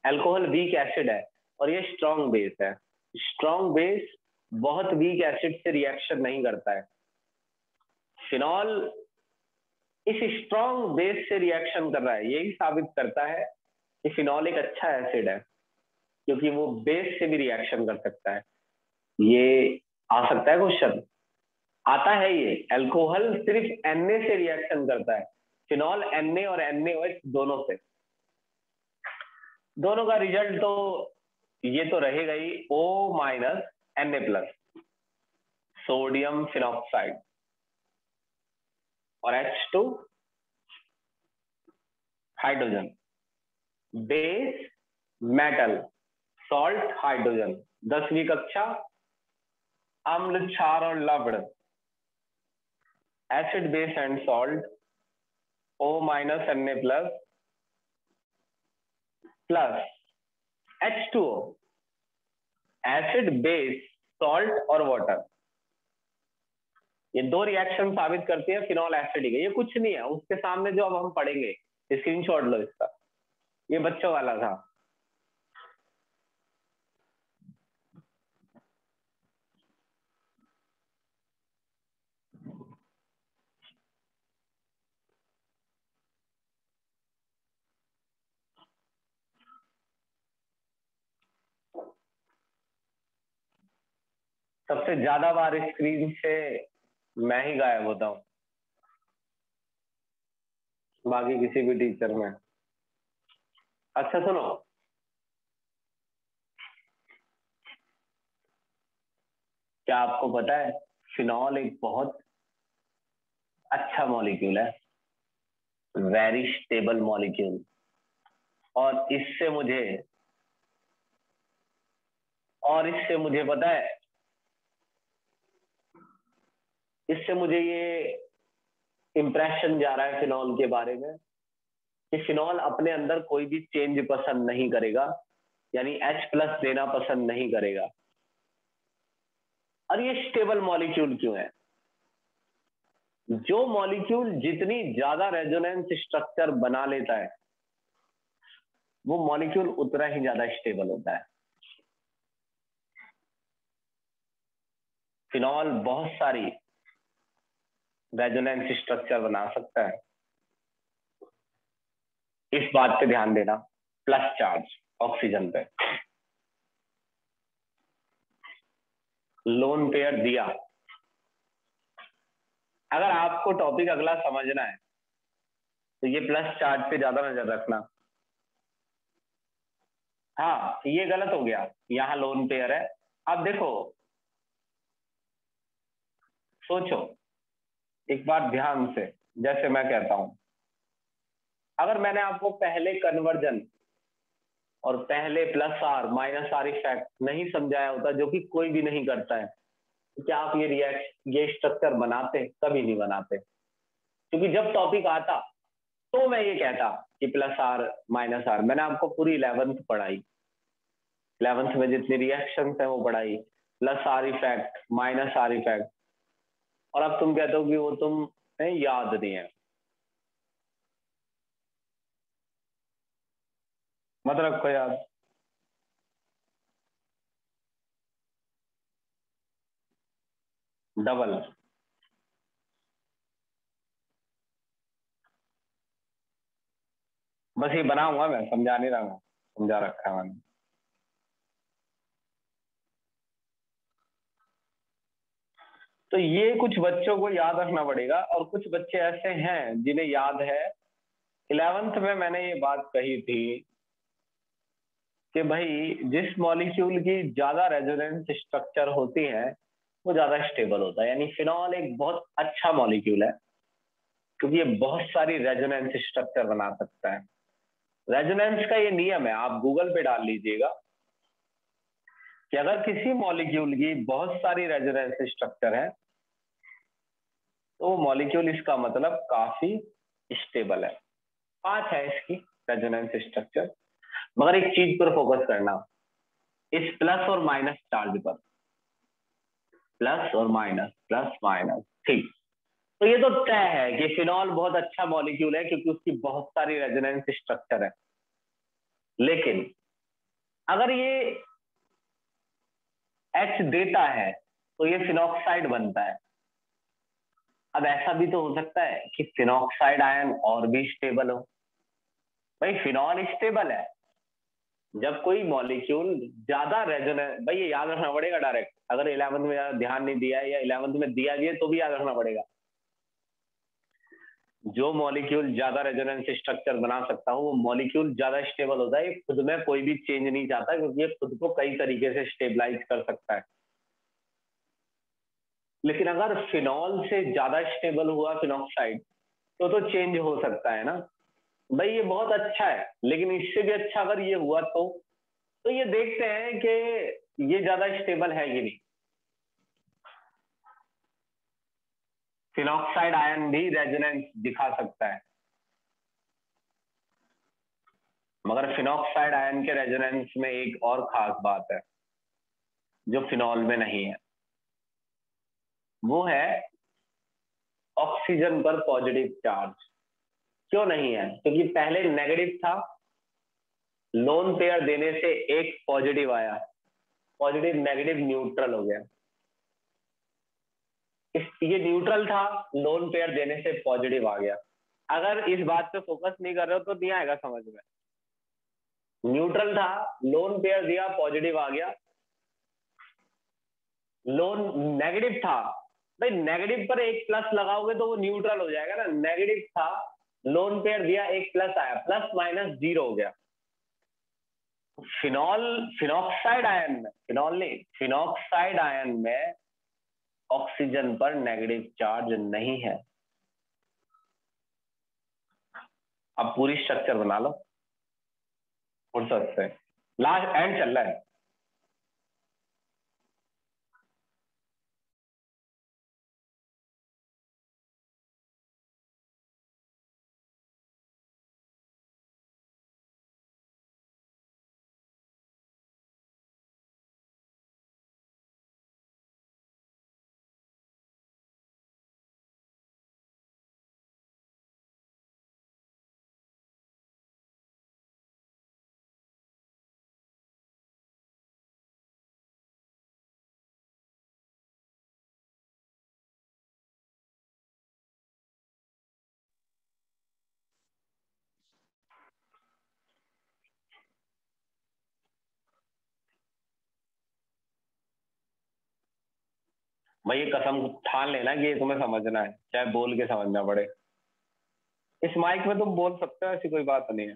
अल्कोहल वीक एसिड है और ये स्ट्रॉन्ग बेस है। स्ट्रॉन्ग बेस बहुत वीक एसिड से रिएक्शन नहीं करता है। फिनॉल इस स्ट्रॉन्ग बेस से रिएक्शन कर रहा है, यही साबित करता है कि फिनॉल एक अच्छा एसिड है, क्योंकि वो बेस से भी रिएक्शन कर सकता है। ये आ सकता है क्वेश्चन, आता है ये। अल्कोहल सिर्फ Na से रिएक्शन करता है, फिनॉल Na और NaOH दोनों से। दोनों का रिजल्ट तो ये तो रहेगा ही, O minus Na plus, sodium phenoxide, और H2 hydrogen, base metal, salt hydrogen. 10वीं कक्षा अम्ल क्षार और लवण, acid base and salt, O minus Na plus plus H2O, acid base salt और वाटर। ये दो रिएक्शन साबित करती है फिनॉल एसिडिक है। ये कुछ नहीं है उसके सामने जो अब हम पढ़ेंगे, स्क्रीनशॉट लो इसका, ये बच्चों वाला था। सबसे ज्यादा बार स्क्रीन से मैं ही गायब होता हूँ, बाकी किसी भी टीचर में। अच्छा सुनो, क्या आपको पता है फिनॉल एक बहुत अच्छा मॉलिक्यूल है, वेरी स्टेबल मॉलिक्यूल। और इससे मुझे पता है, इससे मुझे ये इंप्रेशन जा रहा है फिनॉल के बारे में कि फिनॉल अपने अंदर कोई भी चेंज पसंद नहीं करेगा, यानी H+ देना पसंद नहीं करेगा। और ये स्टेबल मॉलिक्यूल क्यों है? जो मॉलिक्यूल जितनी ज्यादा रेजोनेंस स्ट्रक्चर बना लेता है वो मॉलिक्यूल उतना ही ज्यादा स्टेबल होता है। फिनॉल बहुत सारी रेजोनेंस स्ट्रक्चर बना सकता है, इस बात पे ध्यान देना। प्लस चार्ज ऑक्सीजन पे, लोन पेयर दिया। अगर आपको टॉपिक अगला समझना है तो ये प्लस चार्ज पे ज्यादा नजर रखना। हाँ ये गलत हो गया, यहाँ लोन पेयर है। अब देखो, सोचो एक बात ध्यान से, जैसे मैं कहता हूं, अगर मैंने आपको पहले कन्वर्जन और पहले plus R minus R effect नहीं समझाया होता, जो कि कोई भी नहीं करता है, तो क्या आप ये स्ट्रक्चर बनाते? कभी नहीं बनाते। क्योंकि जब टॉपिक आता तो मैं ये कहता कि प्लस आर माइनस आर। मैंने आपको पूरी 11th पढ़ाई, 11th में जितनी रिएक्शंस है वो पढ़ाई, plus are effect minus R effect. और अब तुम कहते हो कि वो तुम याद नहीं है। मत रखो याद। डबल, बस ये बनाऊंगा मैं, समझा नहीं रहा, मैं समझा रखा है मैंने। तो ये कुछ बच्चों को याद रखना पड़ेगा, और कुछ बच्चे ऐसे हैं जिन्हें याद है। 11th में मैंने ये बात कही थी कि भाई जिस मॉलिक्यूल की ज्यादा रेजोनेंस स्ट्रक्चर होती है वो ज्यादा स्टेबल होता है। यानी फिनॉल एक बहुत अच्छा मॉलिक्यूल है क्योंकि ये बहुत सारी रेजोनेंस स्ट्रक्चर बना सकता है। रेजोनेंस का ये नियम है, आप गूगल पे डाल लीजिएगा कि अगर किसी मॉलिक्यूल की बहुत सारी रेजोनेंस स्ट्रक्चर है तो वो मॉलिक्यूल इसका मतलब काफी स्टेबल है। 5 है इसकी रेजोनेंस स्ट्रक्चर। मगर एक चीज पर फोकस करना, इस प्लस और माइनस चार्ज पर, प्लस और माइनस, प्लस माइनस, ठीक। तो ये तो तय है कि फिनॉल बहुत अच्छा मॉलिक्यूल है क्योंकि उसकी बहुत सारी रेजोनेंस स्ट्रक्चर है। लेकिन अगर ये H देता है तो ये फिनॉक्साइड बनता है। अब ऐसा भी तो हो सकता है कि फिनॉक्साइड आयन और भी स्टेबल हो। भाई फिनॉल स्टेबल है, जब कोई मॉलिक्यूल ज्यादा रेजोनेंस, भाई ये याद रखना पड़ेगा डायरेक्ट। अगर 11th में ज्यादा ध्यान नहीं दिया है या 11th में दिया भी है तो भी याद रखना पड़ेगा। जो मॉलिक्यूल ज्यादा रेजोनेंस स्ट्रक्चर बना सकता हो वो मॉलिक्यूल ज्यादा स्टेबल होता है। ये खुद में कोई भी चेंज नहीं चाहता क्योंकि ये खुद को कई तरीके से स्टेबलाइज कर सकता है। लेकिन अगर फिनॉल से ज्यादा स्टेबल हुआ फिनॉक्साइड तो चेंज हो सकता है ना। भाई ये बहुत अच्छा है, लेकिन इससे भी अच्छा अगर ये हुआ तो ये देखते हैं कि ये ज्यादा स्टेबल है कि नहीं। फिनॉक्साइड आयन भी रेजोनेंस दिखा सकता है, मगर फिनॉक्साइड आयन के रेजोनेंस में एक और खास बात है जो फिनॉल में नहीं है। वो है ऑक्सीजन पर पॉजिटिव चार्ज। क्यों नहीं है? क्योंकि पहले नेगेटिव था, लोन पेयर देने से एक पॉजिटिव आया, पॉजिटिव नेगेटिव न्यूट्रल हो गया। ये न्यूट्रल था, लोन पेयर देने से पॉजिटिव आ गया। अगर इस बात पे फोकस नहीं कर रहे हो तो नहीं आएगा समझ में। न्यूट्रल था, लोन पेयर दिया, पॉजिटिव आ गया। लोन नेगेटिव था, भाई नेगेटिव पर एक प्लस लगाओगे तो वो न्यूट्रल हो जाएगा ना, नेगेटिव था, लोन पेयर दिया, एक प्लस आया, प्लस माइनस जीरो हो गया। फिनॉल, फिनॉक्साइड आयन में, फिनॉल नहीं, फिनॉक्साइड आयन में ऑक्सीजन पर नेगेटिव चार्ज नहीं है। अब पूरी स्ट्रक्चर बना लो फुर्सत से, लास्ट एंड चल रहा है। भाई ये कसम ठान लेना कि ये तुम्हें समझना है, चाहे बोल के समझना पड़े। इस माइक में तुम बोल सकते हो, ऐसी कोई बात नहीं है।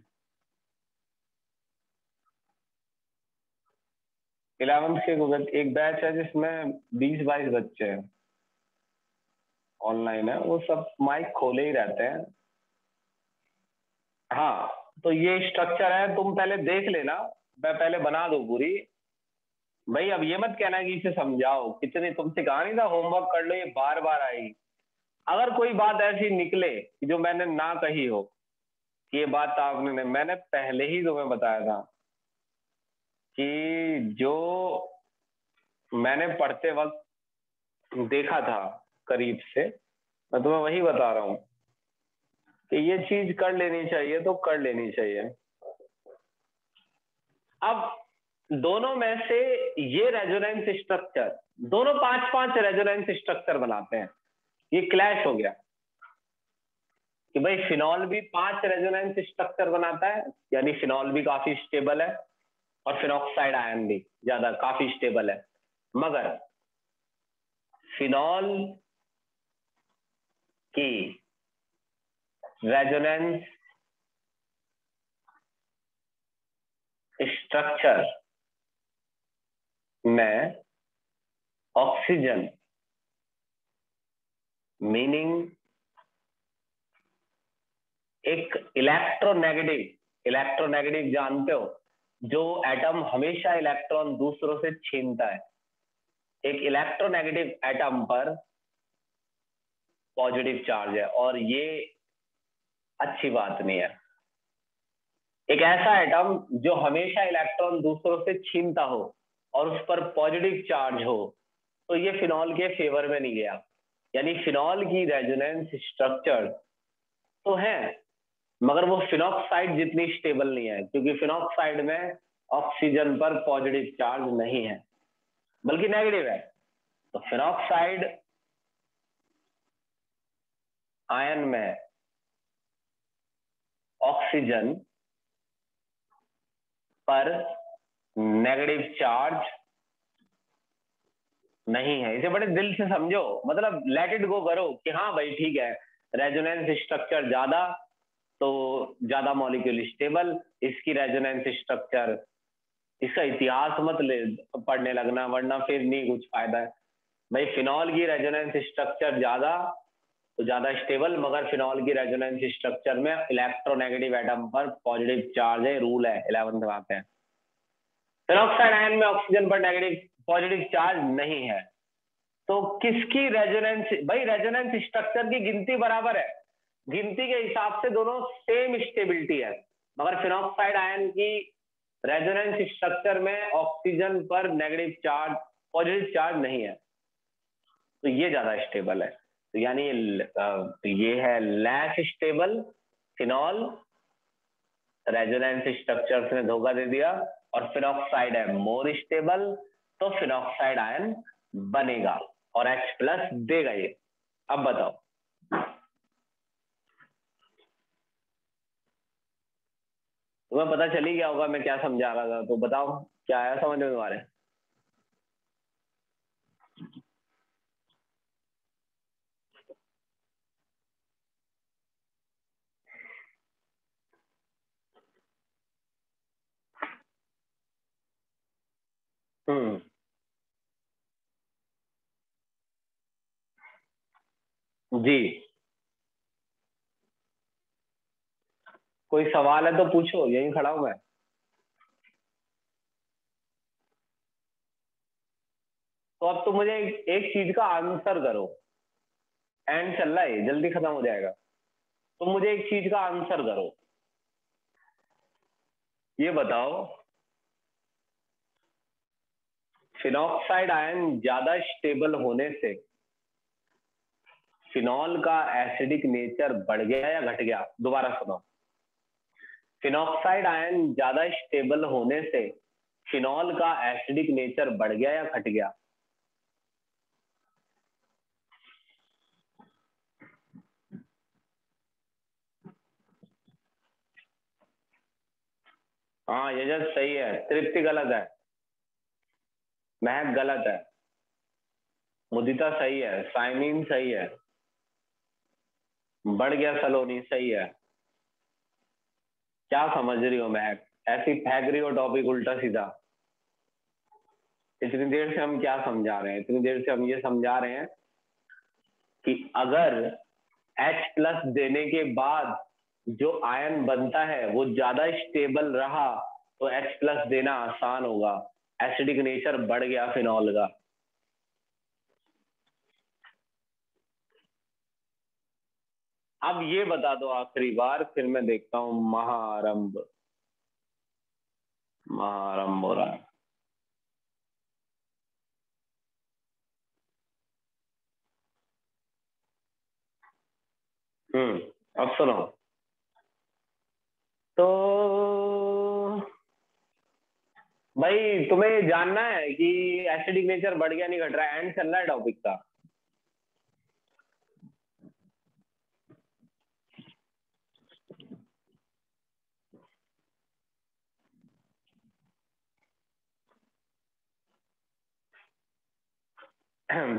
11th के एक बैच है जिसमें 20-22 बच्चे हैं, ऑनलाइन है, वो सब माइक खोले ही रहते हैं। हाँ, तो ये स्ट्रक्चर है, तुम पहले देख लेना, मैं पहले बना दूं पूरी। भाई अब ये मत कहना कि इसे समझाओ, कितने तुमसे कहा नहीं था होमवर्क कर लो, ये बार बार आई। अगर कोई बात ऐसी निकले कि जो मैंने ना कही हो, कि ये बात आपने, मैंने पहले ही तुम्हें बताया था कि जो मैंने पढ़ते वक्त देखा था करीब से, मैं तुम्हें वही बता रहा हूँ कि ये चीज कर लेनी चाहिए तो कर लेनी चाहिए। अब दोनों में से ये रेजोनेंस स्ट्रक्चर, दोनों 5-5 रेजोनेंस स्ट्रक्चर बनाते हैं, ये क्लैश हो गया कि भाई फिनॉल भी 5 रेजोनेंस स्ट्रक्चर बनाता है, यानी फिनॉल भी काफी स्टेबल है, और फिनॉक्साइड आयन भी ज्यादा काफी स्टेबल है, मगर फिनॉल की रेजोनेंस स्ट्रक्चर में ऑक्सीजन, मीनिंग एक इलेक्ट्रोनेगेटिव, इलेक्ट्रोनेगेटिव जानते हो, जो एटम हमेशा इलेक्ट्रॉन दूसरों से छीनता है, एक इलेक्ट्रोनेगेटिव एटम पर पॉजिटिव चार्ज है, और ये अच्छी बात नहीं है। एक ऐसा एटम जो हमेशा इलेक्ट्रॉन दूसरों से छीनता हो और उस पर पॉजिटिव चार्ज हो, तो ये फिनॉल के फेवर में नहीं गया। यानी फिनॉल की रेजोनेंस स्ट्रक्चर तो है, मगर वो फिनॉक्साइड जितनी स्टेबल नहीं है, क्योंकि फिनॉक्साइड में ऑक्सीजन पर पॉजिटिव चार्ज नहीं है बल्कि नेगेटिव है। तो फिनॉक्साइड आयन में ऑक्सीजन पर नेगेटिव चार्ज नहीं है। इसे बड़े दिल से समझो, मतलब लेट इट गो करो कि हाँ भाई ठीक है, रेजोनेंस स्ट्रक्चर ज्यादा तो ज्यादा मॉलिक्यूल स्टेबल, इसकी रेजोनेंस स्ट्रक्चर, इसका इतिहास मत ले पढ़ने लगना, वरना फिर नहीं कुछ फायदा है। भाई फिनॉल की रेजोनेंस स्ट्रक्चर ज्यादा तो ज्यादा स्टेबल, मगर फिनॉल की रेजोनेंस स्ट्रक्चर में इलेक्ट्रोनेगेटिव एटम पर पॉजिटिव चार्ज है, रूल है 11th में आते हैं। फिनॉक्साइड आयन में ऑक्सीजन पर नेगेटिव पॉजिटिव चार्ज नहीं है, तो किसकी रेजोनेंस, भाई रेजोनेंस स्ट्रक्चर की गिनती बराबर है, गिनती के हिसाब से दोनों सेम स्टेबिलिटी है, मगर फिनॉक्साइड आयन की रेजोनेंस स्ट्रक्चर में ऑक्सीजन पर नेगेटिव चार्ज, पॉजिटिव चार्ज नहीं है, तो ये ज्यादा स्टेबल है। तो यानी ये है less stable phenol, resonance structure ने धोखा दे दिया, और फिनॉक्साइड है मोर स्टेबल, तो फिनॉक्साइड आयन बनेगा और H प्लस देगा ये। अब बताओ, तुम्हें पता चल ही गया होगा मैं क्या समझा रहा था, तो बताओ क्या आया समझ में तुम्हारे? हम्म। जी, कोई सवाल है तो पूछो, यहीं खड़ा हूं मैं। तो अब तुम मुझे एक चीज का आंसर करो। एंड चल रहा है, जल्दी खत्म हो जाएगा। तुम मुझे एक चीज का आंसर करो। ये बताओ, फिनॉक्साइड आयन ज्यादा स्टेबल होने से फिनॉल का एसिडिक नेचर बढ़ गया या घट गया? दोबारा सुनो। फिनॉक्साइड आयन ज्यादा स्टेबल होने से फिनॉल का एसिडिक नेचर बढ़ गया या घट गया? हाँ, ये जब सही है। तृप्ति गलत है। महक गलत है। मुदिता सही है। साइनिन सही है। बढ़ गया सलोनी सही है। क्या समझ रही हो महक? ऐसी फेंक रही हो टॉपिक उल्टा सीधा। इतनी देर से हम क्या समझा रहे हैं? इतनी देर से हम ये समझा रहे हैं कि अगर H प्लस देने के बाद जो आयन बनता है वो ज्यादा स्टेबल रहा तो H प्लस देना आसान होगा। एसिडिक नेचर बढ़ गया फिनॉल का। अब ये बता दो आखिरी बार, फिर मैं देखता हूं। महाआरंभ। महाआरंभ हो रहा है। अब सुनो। तो भाई तुम्हें जानना है कि एसिडिक नेचर बढ़ गया नहीं घट रहा है? एंड चल रहा है टॉपिक का।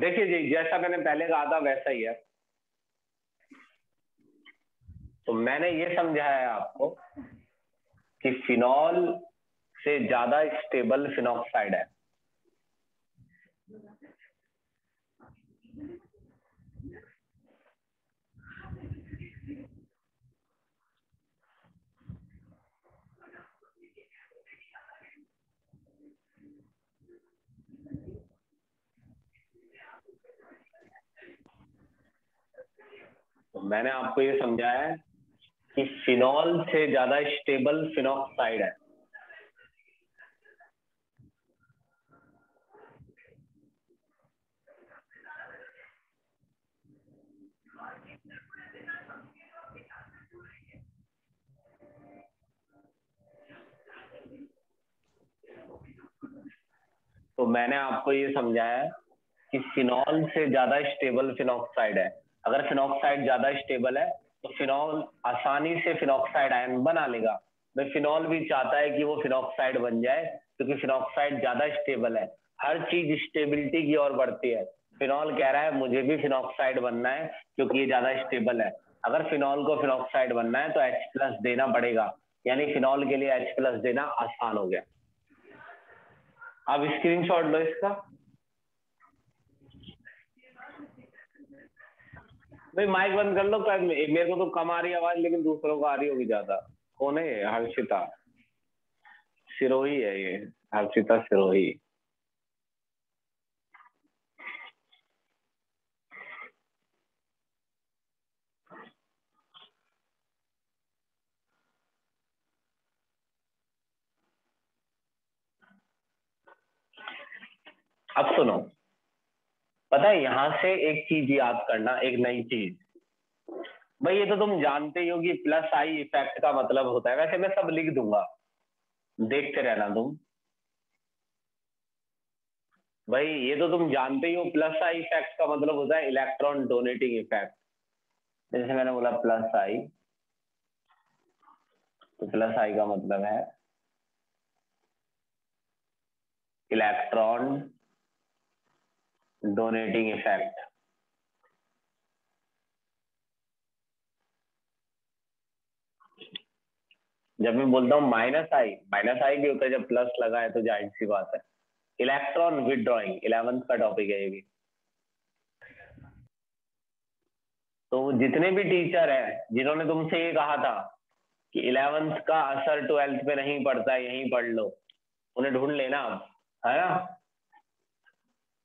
देखिए जी, जैसा मैंने पहले कहा था वैसा ही है। तो मैंने ये समझाया है आपको कि फिनॉल से ज्यादा स्टेबल फिनॉक्साइड है। तो मैंने आपको ये समझाया है कि फिनॉल से ज्यादा स्टेबल फिनॉक्साइड है। तो मैंने आपको ये समझाया है कि फिनॉल से ज्यादा स्टेबल फिनॉक्साइड है। अगर फिनॉक्साइड ज्यादा स्टेबल है तो फिनॉल आसानी से फिनॉक्साइड आयन बना लेगा। भाई फिनॉल भी चाहता है कि वो फिनॉक्साइड बन जाए क्योंकि फिनॉक्साइड ज्यादा स्टेबल है। हर चीज स्टेबिलिटी की ओर बढ़ती है। फिनॉल कह रहा है मुझे भी फिनॉक्साइड बनना है क्योंकि ये ज्यादा स्टेबल है। अगर फिनॉल को फिनॉक्साइड बनना है तो H प्लस देना पड़ेगा, यानी फिनॉल के लिए H प्लस देना आसान हो गया। अब स्क्रीनशॉट लो इसका। भाई माइक बंद कर लो। मेरे को तो कम आ रही है आवाज, लेकिन दूसरों को आ रही होगी ज्यादा। कौन है ये? हर्षिता सिरोही है ये। हर्षिता सिरोही। अब सुनो, पता है यहां से एक चीज याद करना, एक नई चीज। भाई ये तो तुम जानते ही हो कि प्लस आई इफेक्ट का मतलब होता है। वैसे मैं सब लिख दूंगा, देखते रहना तुम। भाई ये तो तुम जानते ही हो, प्लस आई इफेक्ट का मतलब होता है इलेक्ट्रॉन डोनेटिंग इफेक्ट। जैसे मैंने बोला प्लस आई, तो प्लस आई का मतलब है इलेक्ट्रॉन डोनेटिंग इफेक्ट। जब मैं बोलता हूँ माइनस आई भी होता है जब प्लस लगा है, तो जाहिर सी बात है इलेक्ट्रॉन विदड्रॉइंग 11th का टॉपिक है ये भी। तो जितने भी टीचर हैं जिन्होंने तुमसे ये कहा था कि 11th का असर 12th पे नहीं पड़ता, यहीं पढ़ लो, उन्हें ढूंढ लेना अब, है ना।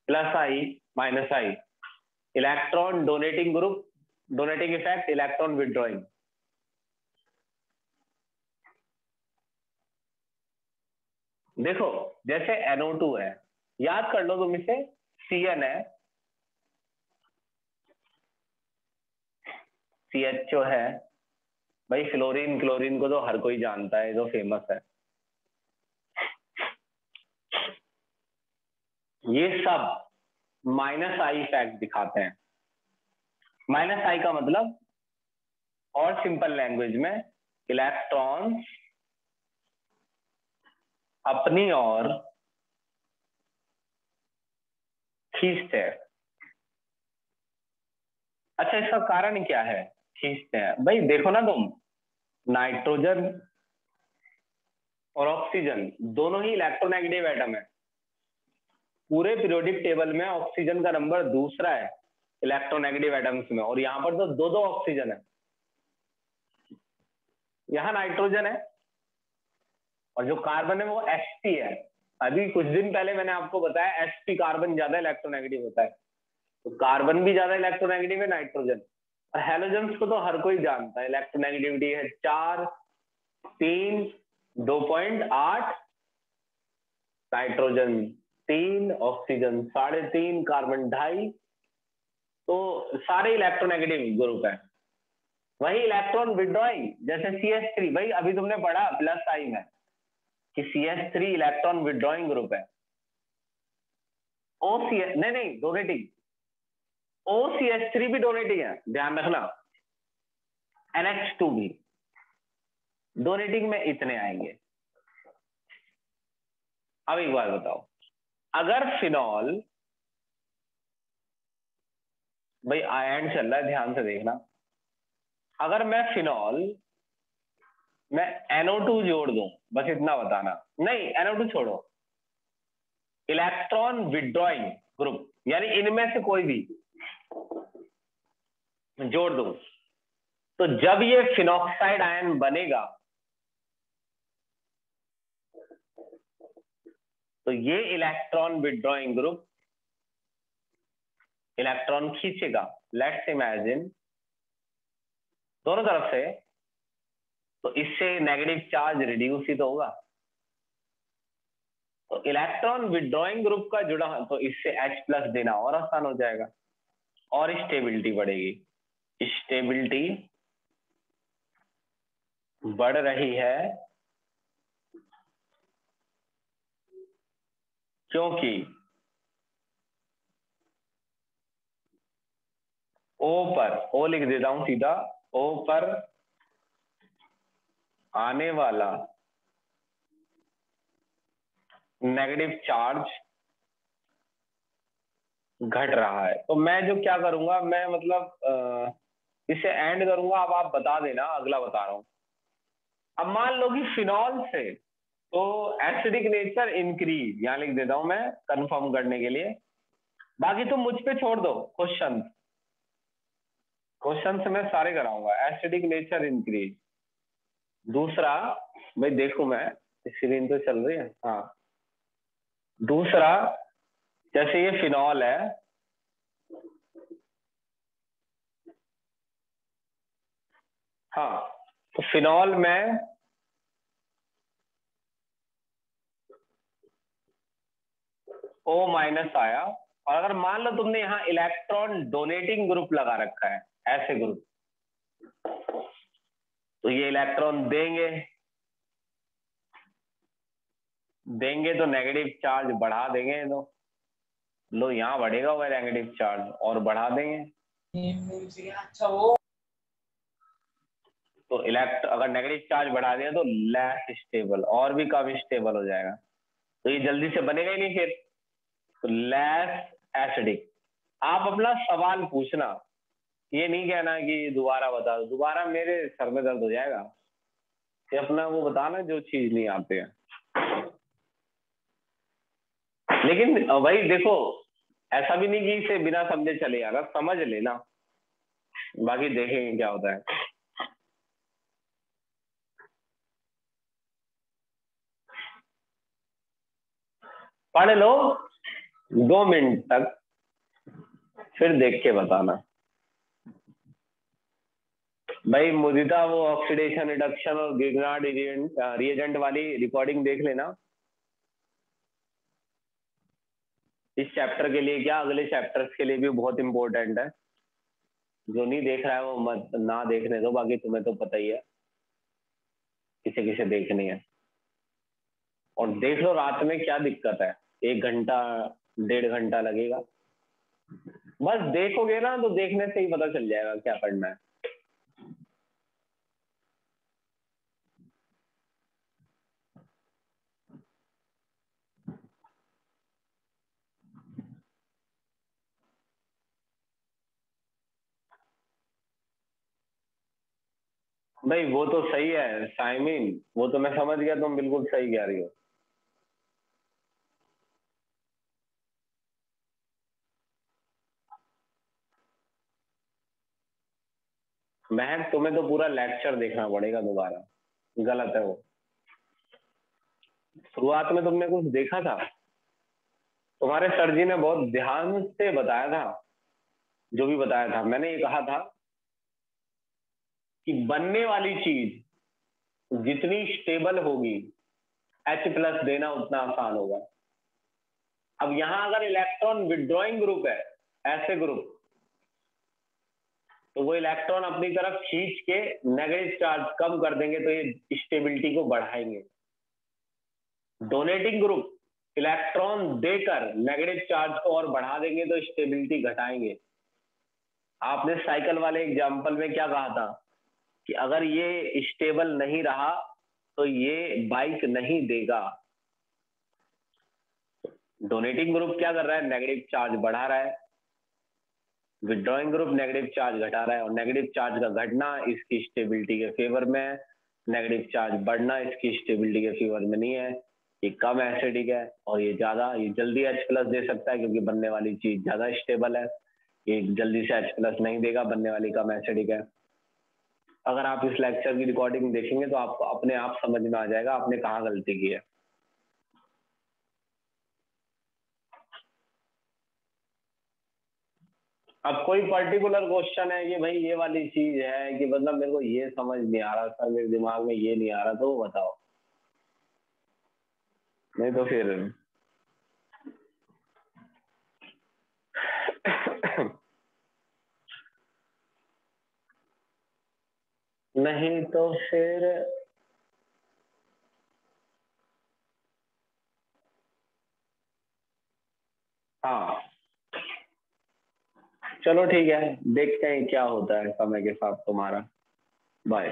Plus I minus I, electron donating group, donating effect, electron withdrawing. देखो जैसे NO2 है, याद कर लो तुम इसे, CN है, CHO है, भाई फ्लोरीन क्लोरीन को तो हर कोई जानता है, जो फेमस है। ये सब माइनस आई इफेक्ट दिखाते हैं। माइनस आई का मतलब और सिंपल लैंग्वेज में, इलेक्ट्रॉन अपनी ओर खींचते हैं। अच्छा इसका कारण क्या है खींचते हैं? भाई देखो ना तुम, नाइट्रोजन और ऑक्सीजन दोनों ही इलेक्ट्रोनेगेटिव एटम है। पूरे पीरियोडिक टेबल में ऑक्सीजन का नंबर दूसरा है इलेक्ट्रोनेगेटिव एटम्स में, और यहाँ पर तो दो दो ऑक्सीजन है। यहाँ नाइट्रोजन है और जो कार्बन है वो Sp है। अभी कुछ दिन पहले मैंने आपको बताया Sp कार्बन ज्यादा इलेक्ट्रोनेगेटिव होता है, तो कार्बन भी ज्यादा इलेक्ट्रोनेगेटिव है नाइट्रोजन। और हेलोजेंस को तो हर कोई जानता है, इलेक्ट्रोनेगेटिविटी है 4, 3, 2.8, नाइट्रोजन 3, ऑक्सीजन 3.5, कार्बन 2.5, तो सारे इलेक्ट्रोनेगेटिव ग्रुप है। वही इलेक्ट्रॉन विदड्रॉइंग जैसे CH3, भाई अभी तुमने पढ़ा प्लस आई में कि CH3 इलेक्ट्रॉन विदड्रॉइंग ग्रुप है। OCH नहीं डोनेटिंग, OCH3 भी डोनेटिंग है, ध्यान रखना। NH2 भी डोनेटिंग में इतने आएंगे। अब एक बार बताओ, अगर फिनॉल, भाई आयन चल रहा है ध्यान से देखना, अगर मैं फिनॉल मैं NO2 जोड़ दूं, बस इतना बताना, नहीं NO2 छोड़ो, इलेक्ट्रॉन विदड्रॉइंग ग्रुप यानी इनमें से कोई भी जोड़ दूं, तो जब ये फिनॉक्साइड आयन बनेगा तो ये इलेक्ट्रॉन विदड्रॉइंग ग्रुप इलेक्ट्रॉन खींचेगा। लेट्स इमेजिन दोनों तरफ से, तो इससे नेगेटिव चार्ज रिड्यूस ही तो होगा, तो इलेक्ट्रॉन विदड्रॉइंग ग्रुप का जुड़ा तो इससे H+ देना और आसान हो जाएगा और स्टेबिलिटी बढ़ेगी। स्टेबिलिटी बढ़ रही है क्योंकि O पर, O लिख देता हूं सीधा, O पर आने वाला नेगेटिव चार्ज घट रहा है। तो मैं जो क्या करूंगा, मैं मतलब इसे एंड करूंगा, अब आप बता देना, अगला बता रहा हूं। अब मान लो कि फिनॉल से तो एसिडिक नेचर इंक्रीज, यहां लिख देता हूं मैं कंफर्म करने के लिए, बाकी तुम मुझ पे छोड़ दो क्वेश्चन, क्वेश्चन से मैं सारे कराऊंगा। एसिडिक नेचर इंक्रीज, दूसरा, भाई देखो मैं स्क्रीन तो चल रही है, हाँ, दूसरा जैसे ये फिनॉल है, हाँ, तो फिनॉल में O- आया, और अगर मान लो तुमने यहाँ इलेक्ट्रॉन डोनेटिंग ग्रुप लगा रखा है, ऐसे ग्रुप, तो ये इलेक्ट्रॉन देंगे, देंगे तो नेगेटिव चार्ज बढ़ा देंगे, तो लो यहाँ बढ़ेगा वह नेगेटिव चार्ज और बढ़ा देंगे, तो अगर नेगेटिव चार्ज बढ़ा दिया तो लेस स्टेबल, और भी कम स्टेबल हो जाएगा, तो ये जल्दी से बनेगा ही नहीं फिर, तो लेस एसिडिक। आप अपना सवाल पूछना, ये नहीं कहना कि दोबारा बता दो, दोबारा मेरे सर में दर्द हो जाएगा। ये अपना वो बताना जो चीज नहीं आती है। लेकिन भाई देखो, ऐसा भी नहीं कि इसे बिना समझे चले जाएगा, समझ लेना, बाकी देखेंगे क्या होता है। पढ़ लो 2 मिनट तक, फिर देख के बताना। भाई मुदिता, वो ऑक्सीडेशन रिडक्शन और गिगनार्ड रिएजेंट वाली रिकॉर्डिंग देख लेना। इस चैप्टर के लिए क्या, अगले चैप्टर्स के लिए भी बहुत इंपॉर्टेंट है। जो नहीं देख रहा है वो मत ना देखने दो, बाकी तुम्हें तो पता ही है किसे किसे देखनी है। और देख लो रात में, क्या दिक्कत है, 1 घंटा 1.5 घंटा लगेगा, बस देखोगे ना तो देखने से ही पता चल जाएगा क्या करना है। भाई वो तो सही है साइमिन, वो तो मैं समझ गया, तुम बिल्कुल सही कह रही हो। महक, तुम्हें तो पूरा लेक्चर देखना पड़ेगा दोबारा, गलत है वो। शुरुआत में तुमने कुछ देखा था, तुम्हारे सर जी ने बहुत ध्यान से बताया था, जो भी बताया था मैंने ये कहा था कि बनने वाली चीज जितनी स्टेबल होगी, H+ देना उतना आसान होगा। अब यहां अगर इलेक्ट्रॉन विड्रॉइंग ग्रुप है, ऐसे ग्रुप, तो वो इलेक्ट्रॉन अपनी तरफ खींच के नेगेटिव चार्ज कम कर देंगे, तो ये स्टेबिलिटी को बढ़ाएंगे। डोनेटिंग ग्रुप इलेक्ट्रॉन देकर नेगेटिव चार्ज को और बढ़ा देंगे, तो स्टेबिलिटी घटाएंगे। आपने साइकिल वाले एग्जाम्पल में क्या कहा था कि अगर ये स्टेबल नहीं रहा तो ये बाइक नहीं देगा। डोनेटिंग ग्रुप क्या कर रहा है, नेगेटिव चार्ज बढ़ा रहा है, विड्रॉइंग ग्रुप नेगेटिव चार्ज घटा रहा है, और नेगेटिव चार्ज का घटना इसकी स्टेबिलिटी के फेवर में है, नेगेटिव चार्ज बढ़ना इसकी स्टेबिलिटी के फेवर में नहीं है। ये कम एसिडिक है और ये ज्यादा, ये जल्दी H+ दे सकता है क्योंकि बनने वाली चीज ज्यादा स्टेबल है। ये जल्दी से H+ नहीं देगा, बनने वाली कम एसिडिक है। अगर आप इस लेक्चर की रिकॉर्डिंग देखेंगे तो आपको अपने आप समझ में आ जाएगा आपने कहाँ गलती की है। अब कोई पर्टिकुलर क्वेश्चन है कि भाई ये वाली चीज है कि मतलब मेरे को ये समझ नहीं आ रहा सर, मेरे दिमाग में ये नहीं आ रहा, तो वो बताओ, नहीं तो फिर नहीं तो फिर हाँ, चलो ठीक है, देखते हैं क्या होता है समय के साथ तुम्हारा। बाय।